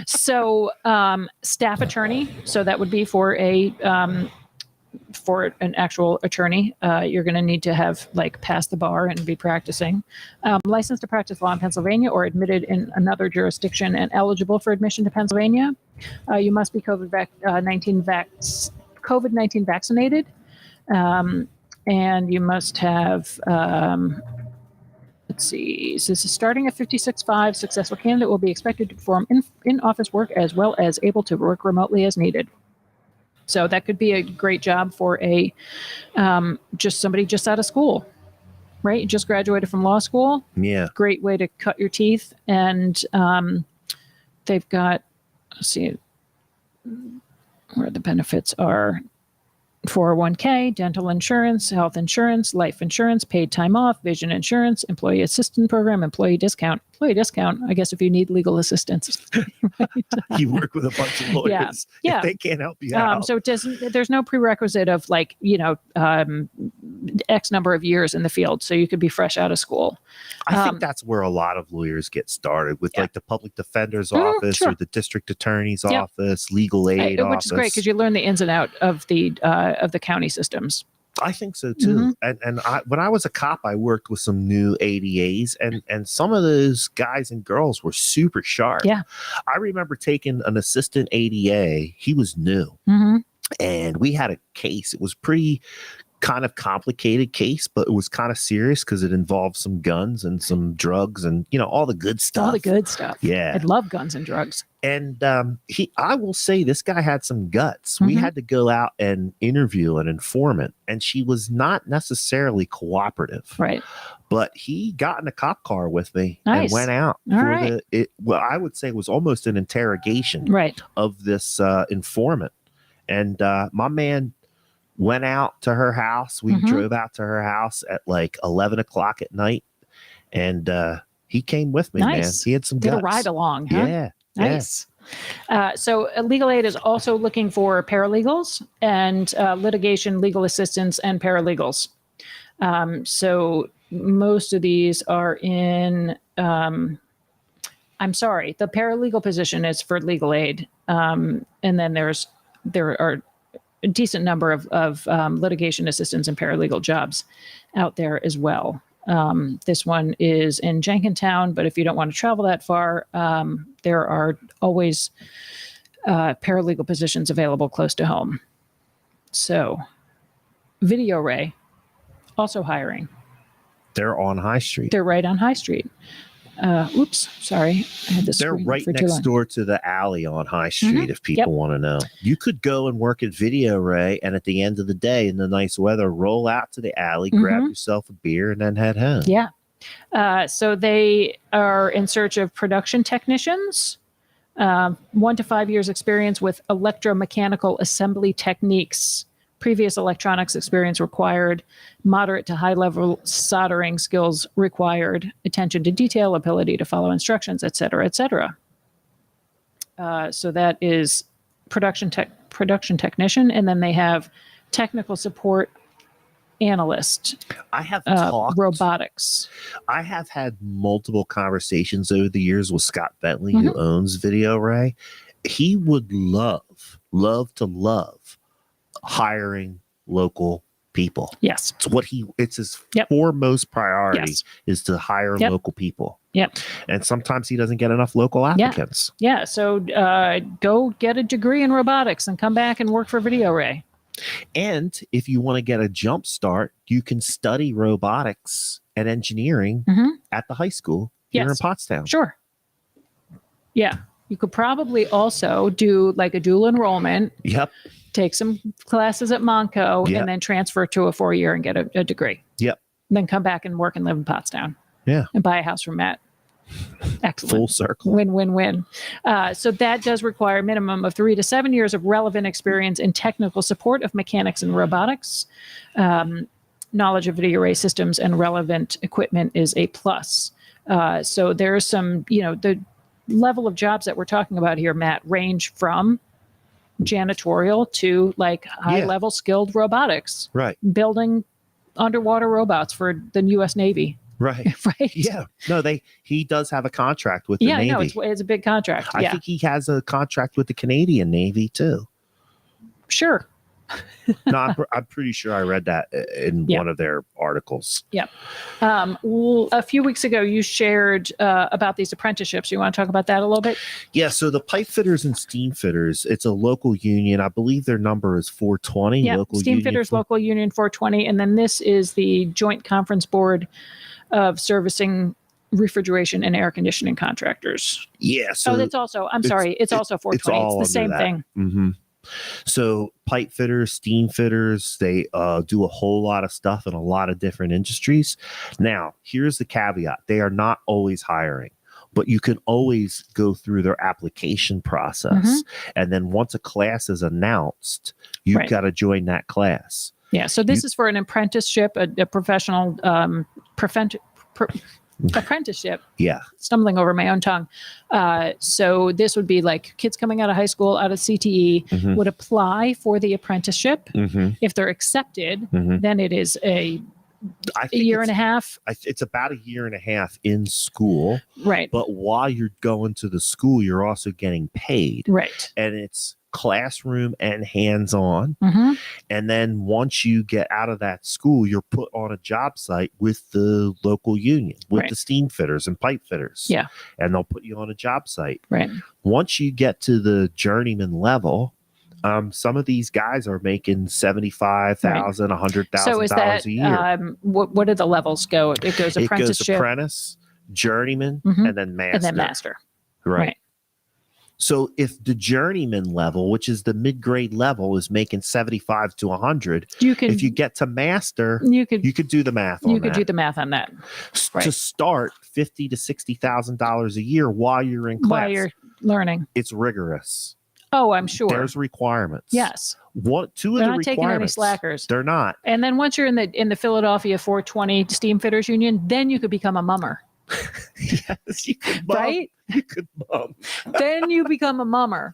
So, staff attorney. So that would be for an actual attorney. You're going to need to have like passed the bar and be practicing. Licensed to practice law in Pennsylvania or admitted in another jurisdiction and eligible for admission to Pennsylvania. You must be COVID-19 vaccinated. And you must have, let's see, so this is starting at 56.5. Successful candidate will be expected to perform in-office work as well as able to work remotely as needed. So that could be a great job for just somebody just out of school, right? You just graduated from law school. Yeah. Great way to cut your teeth. And they've got, let's see where the benefits are. 401k, dental insurance, health insurance, life insurance, paid time off, vision insurance, employee assistance program, employee discount. Employee discount, I guess, if you need legal assistance. Right? You work with a bunch of lawyers. Yeah. If they can't help you out. So there's no prerequisite of like, X number of years in the field. So you could be fresh out of school. I think that's where a lot of lawyers get started with like the public defender's office or the district attorney's office, legal aid office. Which is great because you learn the ins and out of the county systems. I think so too. And when I was a cop, I worked with some new ADAs, and some of those guys and girls were super sharp. Yeah, I remember taking an assistant ADA. He was new, and we had a case. It was pretty kind of complicated case, but it was kind of serious because it involved some guns and some drugs and all the good stuff. All the good stuff. Yeah, I'd love guns and drugs. And I will say this guy had some guts. We had to go out and interview an informant, and she was not necessarily cooperative. Right. But he got in a cop car with me Nice. and went out All for right. I would say it was almost an interrogation of this informant. And my man went out to her house. We drove out to her house at like 11 o'clock at night, and he came with me, man. He had some Did guts. a ride along, huh? Yeah. Nice. So Legal Aid is also looking for paralegals and litigation legal assistants and paralegals. So most of these are in, I'm sorry, the paralegal position is for Legal Aid. And then there are a decent number of litigation assistants and paralegal jobs out there as well. This one is in Jenkintown, but if you don't want to travel that far, there are always paralegal positions available close to home. So, Video Ray, also hiring. They're on High Street. They're right on High Street. Oops, sorry. I had this. They're right next door to the alley on High Street, if people want to know. You could go and work at Video Ray, and at the end of the day, in the nice weather, roll out to the alley, grab yourself a beer, and then head home. Yeah. So they are in search of production technicians, 1 to 5 years experience with electromechanical assembly techniques. Previous electronics experience required, moderate to high level soldering skills required, attention to detail, ability to follow instructions, et cetera, et cetera. So that is production technician, and then they have technical support analyst, I have talked robotics. I have had multiple conversations over the years with Scott Bentley, who owns Video Ray. He would love hiring local people. Yes. It's his foremost priority is to hire local people. Yep. And sometimes he doesn't get enough local applicants. Yeah. So go get a degree in robotics and come back and work for Video Ray. And if you want to get a jump start, you can study robotics and engineering at the high school here in Pottstown. Sure. Yeah. You could probably also do like a dual enrollment. Yep. Take some classes at Monco and then transfer to a 4-year and get a degree. Yep. And then come back and work and live in Pottstown. Yeah. And buy a house from Matt. Excellent. Full circle. Win, win, win. So that does require a minimum of 3 to 7 years of relevant experience in technical support of mechanics and robotics. Knowledge of video array systems and relevant equipment is a plus. So there's some, the level of jobs that we're talking about here, Matt, range from janitorial to like high level skilled robotics. Right. Building underwater robots for the U.S. Navy. Right. Right. Yeah. No, he does have a contract with the Navy. Yeah, no, it's a big contract. I think he has a contract with the Canadian Navy too. Sure. No, I'm pretty sure I read that in one of their articles. Yeah. A few weeks ago, you shared about these apprenticeships. You want to talk about that a little bit? Yeah. So the pipe fitters and steam fitters, it's a local union. I believe their number is 420. Yeah. Local Steam fitters, local union 420. And then this is the Joint Conference Board of Servicing Refrigeration and Air Conditioning Contractors. Yeah. So it's also 420. It's the same thing. Mm-hmm. So pipe fitters, steam fitters, they do a whole lot of stuff in a lot of different industries. Now, here's the caveat. They are not always hiring, but you can always go through their application process. And then once a class is announced, you've got to join that class. Yeah. So this is for an apprenticeship, a professional apprenticeship. Yeah. Stumbling over my own tongue. So this would be like kids coming out of high school, out of CTE, would apply for the apprenticeship. If they're accepted, then it is a year and a half. It's about a year and a half in school. Right. But while you're going to the school, you're also getting paid. Right. And it's classroom and hands-on. And then once you get out of that school, you're put on a job site with the local union, with the steam fitters and pipe fitters. Yeah. And they'll put you on a job site. Right. Once you get to the journeyman level, some of these guys are making $75,000, $100,000 a year. What do the levels go? It goes apprenticeship. It goes apprentice, journeyman, and then master. And then master. Right. So if the journeyman level, which is the mid-grade level, is making 75 to 100, if you get to master, you could do the math on that. You could do the math on that. Right. To start $50,000 to $60,000 a year while you're in class. While you're learning. It's rigorous. Oh, I'm sure. There's requirements. Yes. Two of the They're not taking any slackers. They're not. And then once you're in the Philadelphia 420 Steam Fitters Union, then you could become a mummer. Yes, you could mum. Right? You could mum. Then you become a mummer.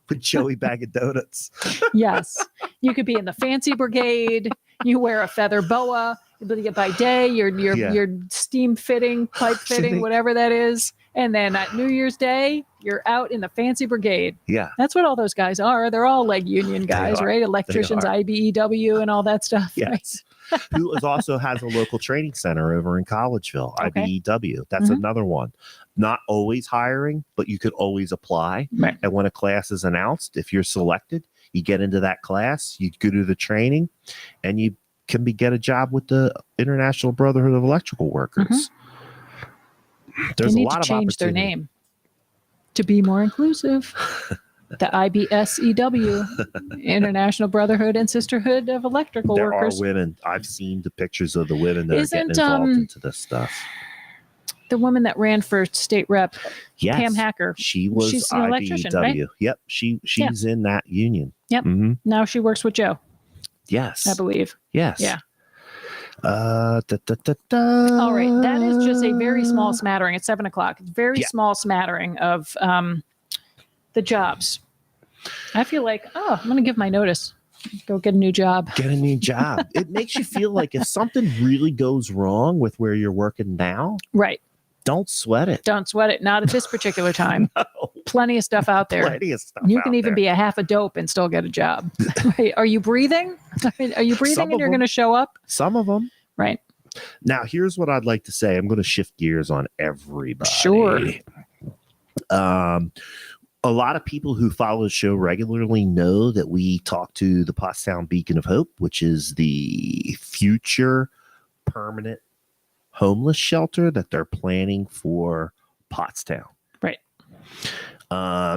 With Joey Bag of Donuts. Yes. You could be in the fancy brigade. You wear a feather boa. By day, you're steam fitting, pipe fitting, whatever that is. And then at New Year's Day, you're out in the fancy brigade. Yeah. That's what all those guys are. They're all like union guys, right? Electricians, IBEW and all that stuff. Yes. Right? Who also has a local training center over in Collegeville, IBEW. That's another one. Not always hiring, but you could always apply. Right. And when a class is announced, if you're selected, you get into that class, you go to the training, and you can get a job with the International Brotherhood of Electrical Workers. There's they need a lot to of change their name to be more inclusive. The IBSEW, International Brotherhood and Sisterhood of Electrical Workers. There are women. I've seen the pictures of the women that are getting involved into this stuff. The woman that ran for state rep, Pam Hacker. She's an electrician, right? Yep. She's in that union. Yep. Now she works with Joe. Yes. I believe. Yes. Yeah. All right. That is just a very small smattering. It's 7:00. It's very Yeah. small smattering of the jobs. I feel like, I'm going to give my notice. Go get a new job. Get a new job. It makes you feel like if something really goes wrong with where you're working now, Right. don't sweat it. Don't sweat it. Not at this particular time. No. Plenty of stuff out there. Plenty of stuff. You can out even there. be a half a dope and still get a job. Right. Are you breathing? Are you breathing Some and of you're them. going to show up? Some of them. Right. Now, here's what I'd like to say. I'm going to shift gears on everybody. Sure. A lot of people who follow the show regularly know that we talk to the Pottstown Beacon of Hope, which is the future permanent homeless shelter that they're planning for Pottstown. Right.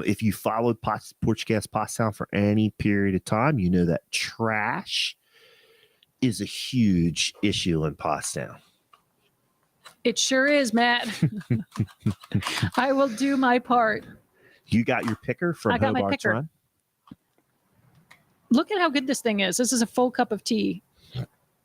If you followed Porchcast Pottstown for any period of time, you know that trash is a huge issue in Pottstown. It sure is, Matt. I will do my part. You got your picker from I got my Hobart's picker. Run? Look at how good this thing is. This is a full cup of tea.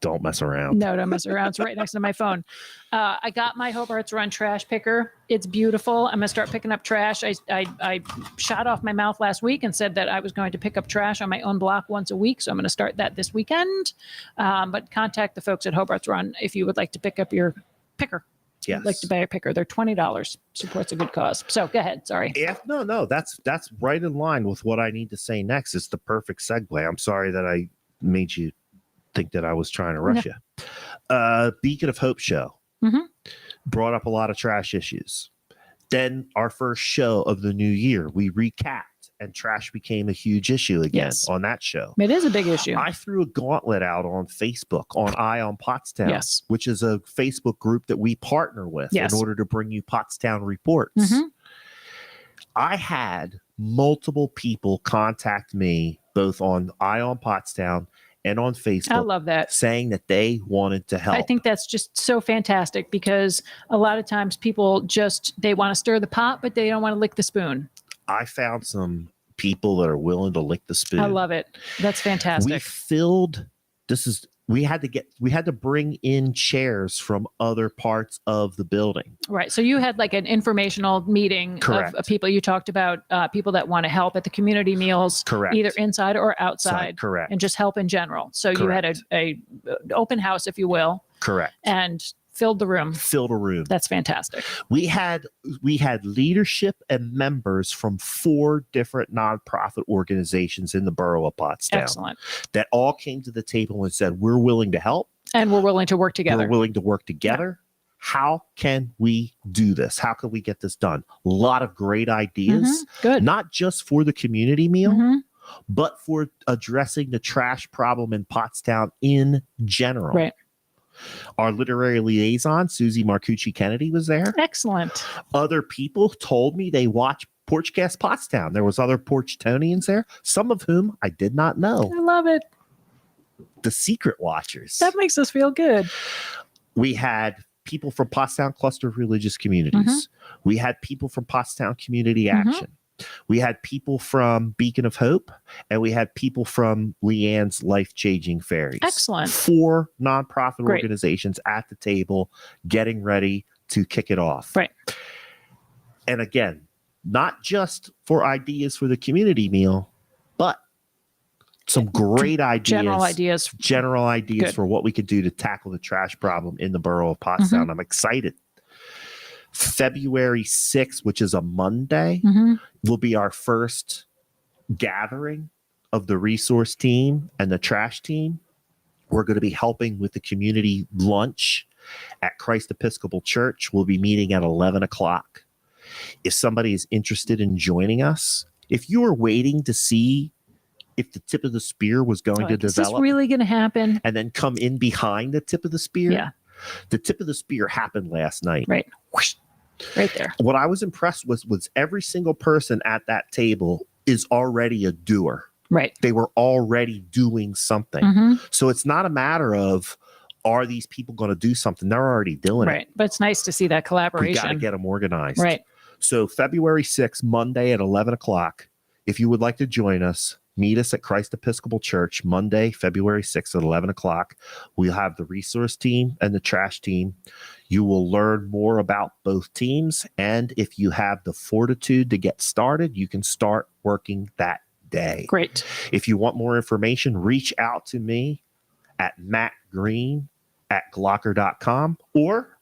Don't mess around. No, don't mess around. It's right next to my phone. I got my Hobart's Run trash picker. It's beautiful. I'm going to start picking up trash. I shot off my mouth last week and said that I was going to pick up trash on my own block once a week. So I'm going to start that this weekend. But contact the folks at Hobart's Run if you would like to pick up your picker. Yes. Like to buy a picker. They're $20. Supports a good cause. So go ahead. Sorry. Yeah, no, that's right in line with what I need to say next. It's the perfect segue. I'm sorry that I made you think that I was trying to rush you. Beacon of Hope show brought up a lot of trash issues. Then our first show of the new year, we recapped, and trash became a huge issue again on that show. It is a big issue. I threw a gauntlet out on Facebook on A Job Pottstown, which is a Facebook group that we partner with in order to bring you Pottstown reports. I had multiple people contact me both on A Job Pottstown and on Facebook. I love that. Saying that they wanted to help. I think that's just so fantastic because a lot of times people they want to stir the pot, but they don't want to lick the spoon. I found some people that are willing to lick the spoon. I love it. That's fantastic. We had to bring in chairs from other parts of the building. Right. So you had like an informational meeting of people. You talked about people that want to help at the community meals, either inside or outside, and just help in general. So you had a open house, if you will. Correct. And filled the room. Filled a room. That's fantastic. We had leadership and members from 4 different nonprofit organizations in the Borough of Pottstown. Excellent. That all came to the table and said, we're willing to help. And we're willing to work together. We're willing to work together. Yeah. How can we do this? How can we get this done? A lot of great ideas. Good. Not just for the community meal, but for addressing the trash problem in Pottstown in general. Right. Our literary liaison, Susie Marcucci Kennedy, was there. Excellent. Other people told me they watched Porchcast Pottstown. There was other Porchtownians there, some of whom I did not know. I love it. The secret watchers. That makes us feel good. We had people from Pottstown Cluster of Religious Communities. We had people from Pottstown Community Action. We had people from Beacon of Hope, and we had people from Leanne's Life Changing Fairies. Excellent. 4 nonprofit organizations at the table getting ready to kick it off. Right. And again, not just for ideas for the community meal, but some great ideas. General ideas for what we could do to tackle the trash problem in the Borough of Pottstown. I'm excited. February 6th, which is a Monday, will be our first gathering of the resource team and the trash team. We're going to be helping with the community lunch at Christ Episcopal Church. We'll be meeting at 11 o'clock. If somebody is interested in joining us, if you are waiting to see if the tip of the spear was going to develop. Is this really going to happen? And then come in behind the tip of the spear? Yeah. The tip of the spear happened last night. Right. Whoosh. Right there. What I was impressed with was every single person at that table is already a doer. Right. They were already doing something. So it's not a matter of, are these people going to do something? They're already doing it. Right. But it's nice to see that collaboration. We got to get them organized. Right. So February 6th, Monday at 11 o'clock, if you would like to join us, meet us at Christ Episcopal Church Monday, February 6th at 11 o'clock. We'll have the resource team and the trash team. You will learn more about both teams. And if you have the fortitude to get started, you can start working that day. Great. If you want more information, reach out to me at mattgreen@glocker.com, or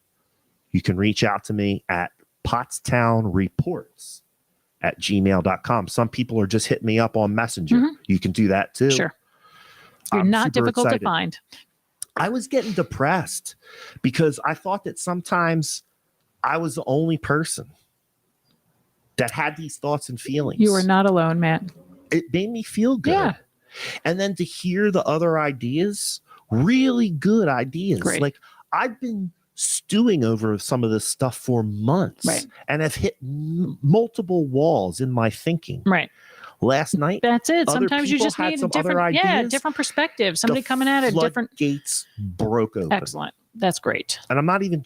you can reach out to me at pottstownreports@gmail.com. Some people are just hitting me up on Messenger. Mm-hmm. You can do that too. Sure. You're I'm not super difficult excited. to find. I was getting depressed because I thought that sometimes I was the only person that had these thoughts and feelings. You are not alone, Matt. It made me feel good. Yeah. And then to hear the other ideas, really good ideas. Great. Like, I've been stewing over some of this stuff for months, Right. and have hit multiple walls in my thinking. Right. Last night, That's it. other Sometimes you people just had need a some other different, ideas. different perspective. Somebody the coming at it different. floodgates broke open. Excellent. That's great. And I'm not even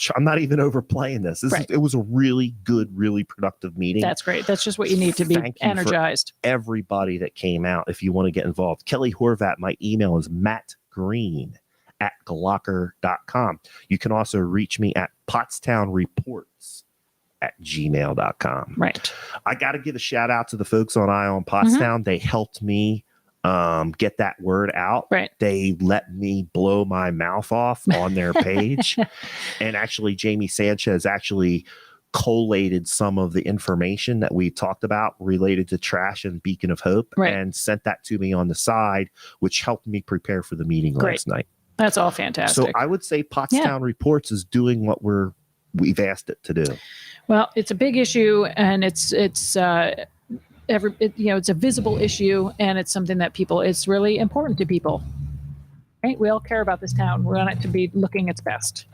overplaying this. Right. It was a really good, really productive meeting. That's great. That's just what you need to be Thank you for energized. everybody that came out. If you want to get involved, Kelly Horvat, my email is mattgreen@glocker.com. You can also reach me at pottstownreports@gmail.com. Right. I got to give a shout out to the folks on Eye on Pottstown. They helped me get that word out. Right. They let me blow my mouth off on their page. And actually, Jamie Sanchez actually collated some of the information that we talked about related to trash and Beacon of Hope, Right. and sent that to me on the side, which helped me prepare for the meeting last night. That's all fantastic. So I would say Pottstown Reports is doing what we've asked it to do. Well, it's a big issue, and it's a visible issue, and it's something that it's really important to people. Right? We all care about this town. We want it to be looking its best.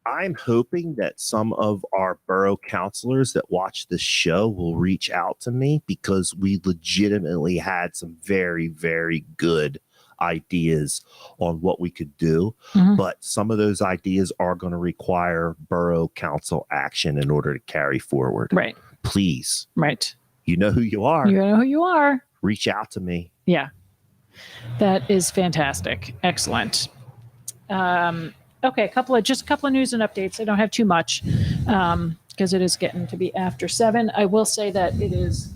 I'm hoping that some of our borough councilors that watch this show will reach out to me, because we legitimately had some very, very good ideas on what we could do. Mhm. But some of those ideas are going to require borough council action in order to carry forward. Right. Please, Right. you know who you are. You know who you are. Reach out to me. Yeah. That is fantastic. Excellent. Okay, a couple of news and updates. I don't have too much because it is getting to be after 7. I will say that it is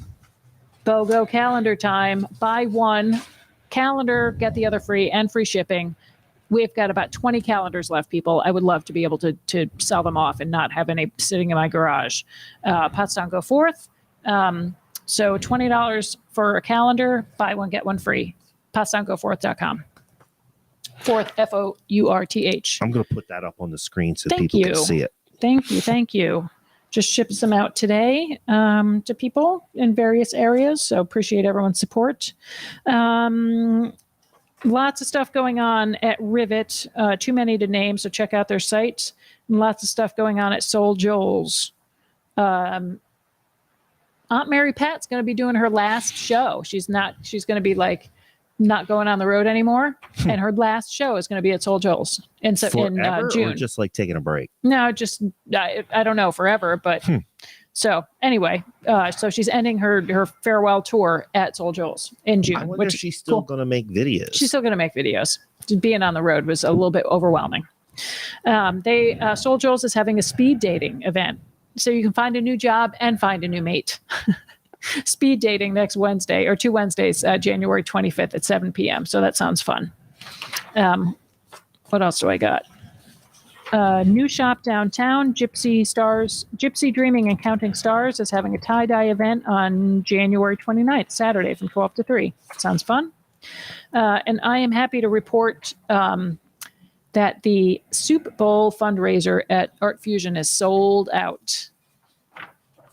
BOGO calendar time. Buy one calendar, get the other free, and free shipping. We've got about 20 calendars left, people. I would love to be able to sell them off and not have any sitting in my garage. Pottstown Go Forth. So $20 for a calendar, buy one, get one free. PottstownGoForth.com. Forth, F-O-U-R-T-H. I'm going to put that up on the screen so Thank people you. can see it. Thank you. Just ships them out today to people in various areas. So appreciate everyone's support. Lots of stuff going on at Rivet. Too many to name, so check out their site. And lots of stuff going on at Soul Joel's. Aunt Mary Pat's going to be doing her last show. She's going to be like not going on the road anymore. And her last show is going to be at Soul Joel's in June. Or just like taking a break? No, just, I don't know, forever. But so anyway, so she's ending her farewell tour at Soul Joel's in June. I wonder if she's still going to make videos. She's still going to make videos. Just being on the road was a little bit overwhelming. Soul Joel's is having a speed dating event. So you can find a new job and find a new mate. Speed dating next Wednesday, or 2 Wednesdays, January 25th at 7 p.m. So that sounds fun. What else do I got? New shop downtown, Gypsy Dreaming and Counting Stars is having a tie-dye event on January 29th, Saturday from 12 to 3. Sounds fun. And I am happy to report that the Super Bowl fundraiser at Art Fusion is sold out.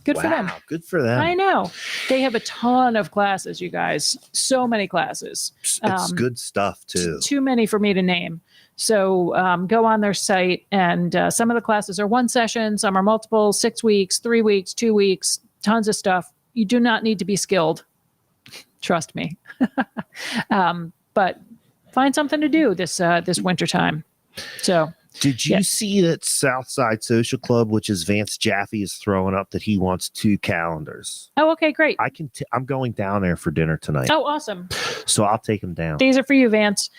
Good for them. Good for them. I know. They have a ton of classes, you guys. So many classes. It's good stuff, too. Too many for me to name. So go on their site, and some of the classes are 1 session, some are multiple, 6 weeks, 3 weeks, 2 weeks, tons of stuff. You do not need to be skilled. Trust me. But find something to do this winter time. So Did you see that Southside Social Club, which is Vance Jaffe, is throwing up that he wants 2 calendars? Oh, okay, great. I'm going down there for dinner tonight. Oh, awesome. So I'll take him down. These are for you, Vance.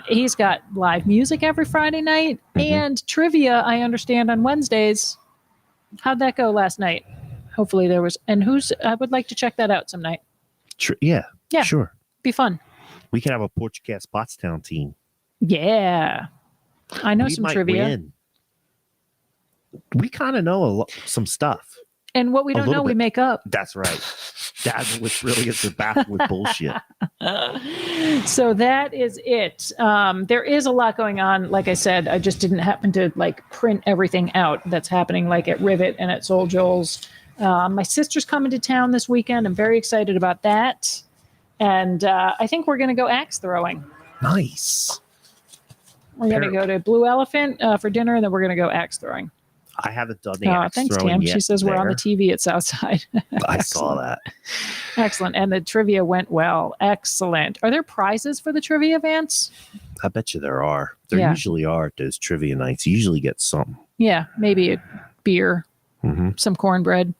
He's got live music every Friday night and trivia, I understand, on Wednesdays. How'd that go last night? Hopefully there was. And I would like to check that out some night. Yeah, sure. Be fun. We can have a Porchcast Pottstown team. Yeah. I know We some might trivia. win. We kind of know some stuff. And what we don't know, we make up. That's right. That's what really is the battle with bullshit. So that is it. There is a lot going on. Like I said, I just didn't happen to print everything out that's happening at Rivet and at Soul Joel's. My sister's coming to town this weekend. I'm very excited about that. And I think we're going to go axe throwing. Nice. We're going to go to Blue Elephant for dinner, and then we're going to go axe throwing. I haven't done the axe thanks, throwing Tam. yet. She says we're on the TV at Southside. I saw that. Excellent. And the trivia went well. Excellent. Are there prizes for the trivia, Vance? I bet you there are. There usually are at those trivia nights. You usually get something. Yeah, maybe a beer, some cornbread.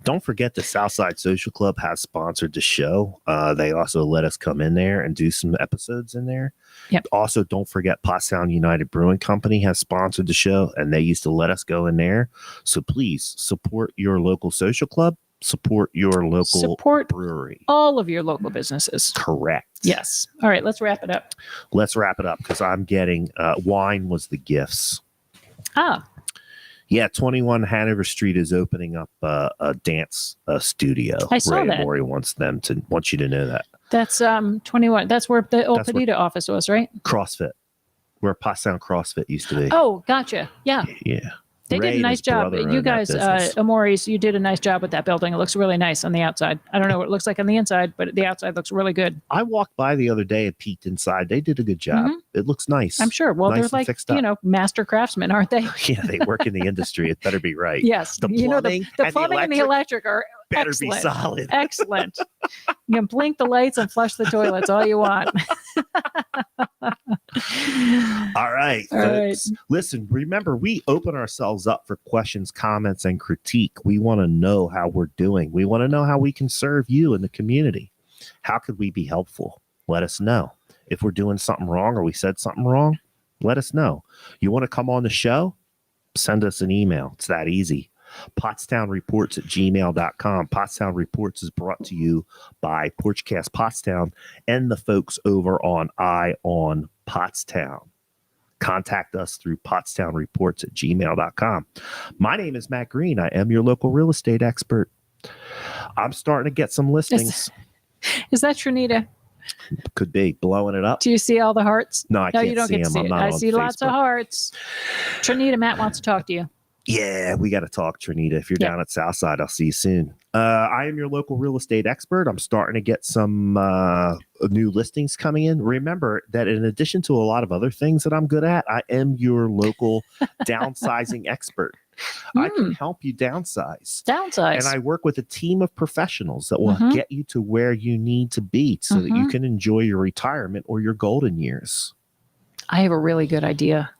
Don't forget the Southside Social Club has sponsored the show. They also let us come in there and do some episodes in there. Yep. Also, don't forget Pottstown United Brewing Company has sponsored the show, and they used to let us go in there. So please support your local social club. Support your local brewery. All of your local businesses. Correct. Yes. All right, let's wrap it up. Let's wrap it up because I'm getting wine was the gifts. Ah. Yeah, 21 Hanover Street is opening up a dance studio. I saw Ray that. Maury wants you to know that. That's 21. That's where the old Padita office was, right? CrossFit, where Pottstown CrossFit used to be. Oh, gotcha. Yeah. Yeah. They did a nice job. You guys, Amores, you did a nice job with that building. It looks really nice on the outside. I don't know what it looks like on the inside, but the outside looks really good. I walked by the other day and peeked inside. They did a good job. It looks nice. I'm sure. Well, nice they're master craftsmen, aren't they? Yeah, they work in the industry. It better be right. Yes. The plumbing, the plumbing and the electric are better excellent. be solid. Excellent. You can blink the lights and flush the toilets all you want. All right, folks. Listen, remember, we open ourselves up for questions, comments, and critique. We want to know how we're doing. We want to know how we can serve you in the community. How could we be helpful? Let us know. If we're doing something wrong or we said something wrong, let us know. You want to come on the show? Send us an email. It's that easy. pottstownreports@gmail.com. Pottstown Reports is brought to you by Porchcast Pottstown and the folks over on Eye on Pottstown. Contact us through pottstownreports@gmail.com. My name is Matt Green. I am your local real estate expert. I'm starting to get some listings. Is that Trinita? Could be blowing it up. Do you see all the hearts? No, I can't you don't see get to them. see it. I see lots of hearts. Trinita, Matt wants to talk to you. Yeah, we got to talk, Trinita. If you're down at Southside, I'll see you soon. I am your local real estate expert. I'm starting to get some new listings coming in. Remember that in addition to a lot of other things that I'm good at, I am your local downsizing expert. I can help you downsize. And I work with a team of professionals that will get you to where you need to be so that you can enjoy your retirement or your golden years. I have a really good idea.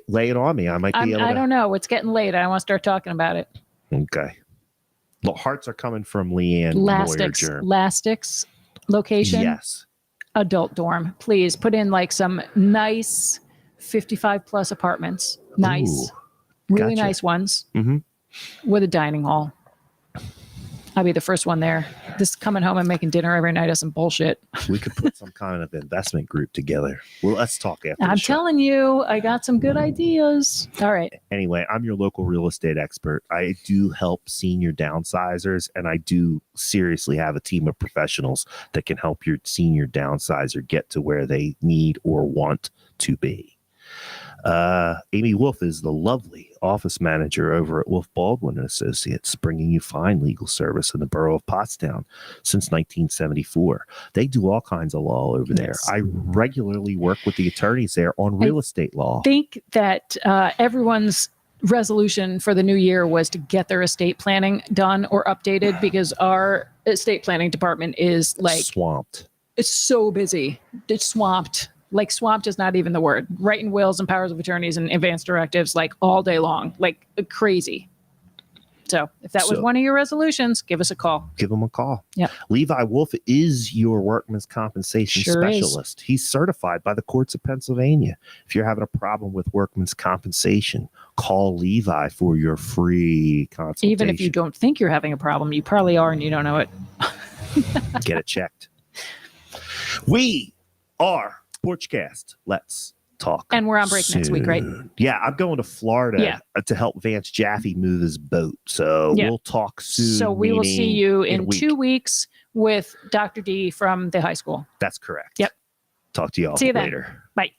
Lay it on me. I might be able to. I don't know. It's getting late. I want to start talking about it. Okay. The hearts are coming from Leanne. Lastix location. Yes. Adult dorm. Please put in some nice 55 plus apartments. Nice. Ooh, really nice ones with a dining hall. I'll be the first one there. This coming home and making dinner every night is some bullshit. We could put some kind of investment group together. Well, let's talk after I'm the show. telling you, I got some good ideas. All right. Anyway, I'm your local real estate expert. I do help senior downsizers, and I do seriously have a team of professionals that can help your senior downsizer get to where they need or want to be. Amy Wolf is the lovely office manager over at Wolf Baldwin and Associates, bringing you fine legal service in the Borough of Pottstown since 1974. They do all kinds of law over there. I regularly work with the attorneys there on real estate law. I think that everyone's resolution for the new year was to get their estate planning done or updated because our estate planning department is swamped. It's so busy. It's swamped. Like swamped is not even the word. Writing wills and powers of attorneys and advance directives like all day long, like crazy. So if that was one of your resolutions, give us a call. Give them a call. Yeah. Levi Wolf is your workman's compensation Sure specialist. He's certified by the courts of Pennsylvania. If you're having a problem with workman's compensation, call Levi for your free consultation. Even if you don't think you're having a problem, you probably are and you don't know it. Get it checked. We are Porchcast. Let's talk. And we're on break next week, right? Yeah, I'm going to Florida to help Vance Jaffe move his boat. So we'll talk soon. So we will see you in a 2 weeks with Dr. D from the high school. That's correct. Yep. Talk to you all See you later. Then. Bye.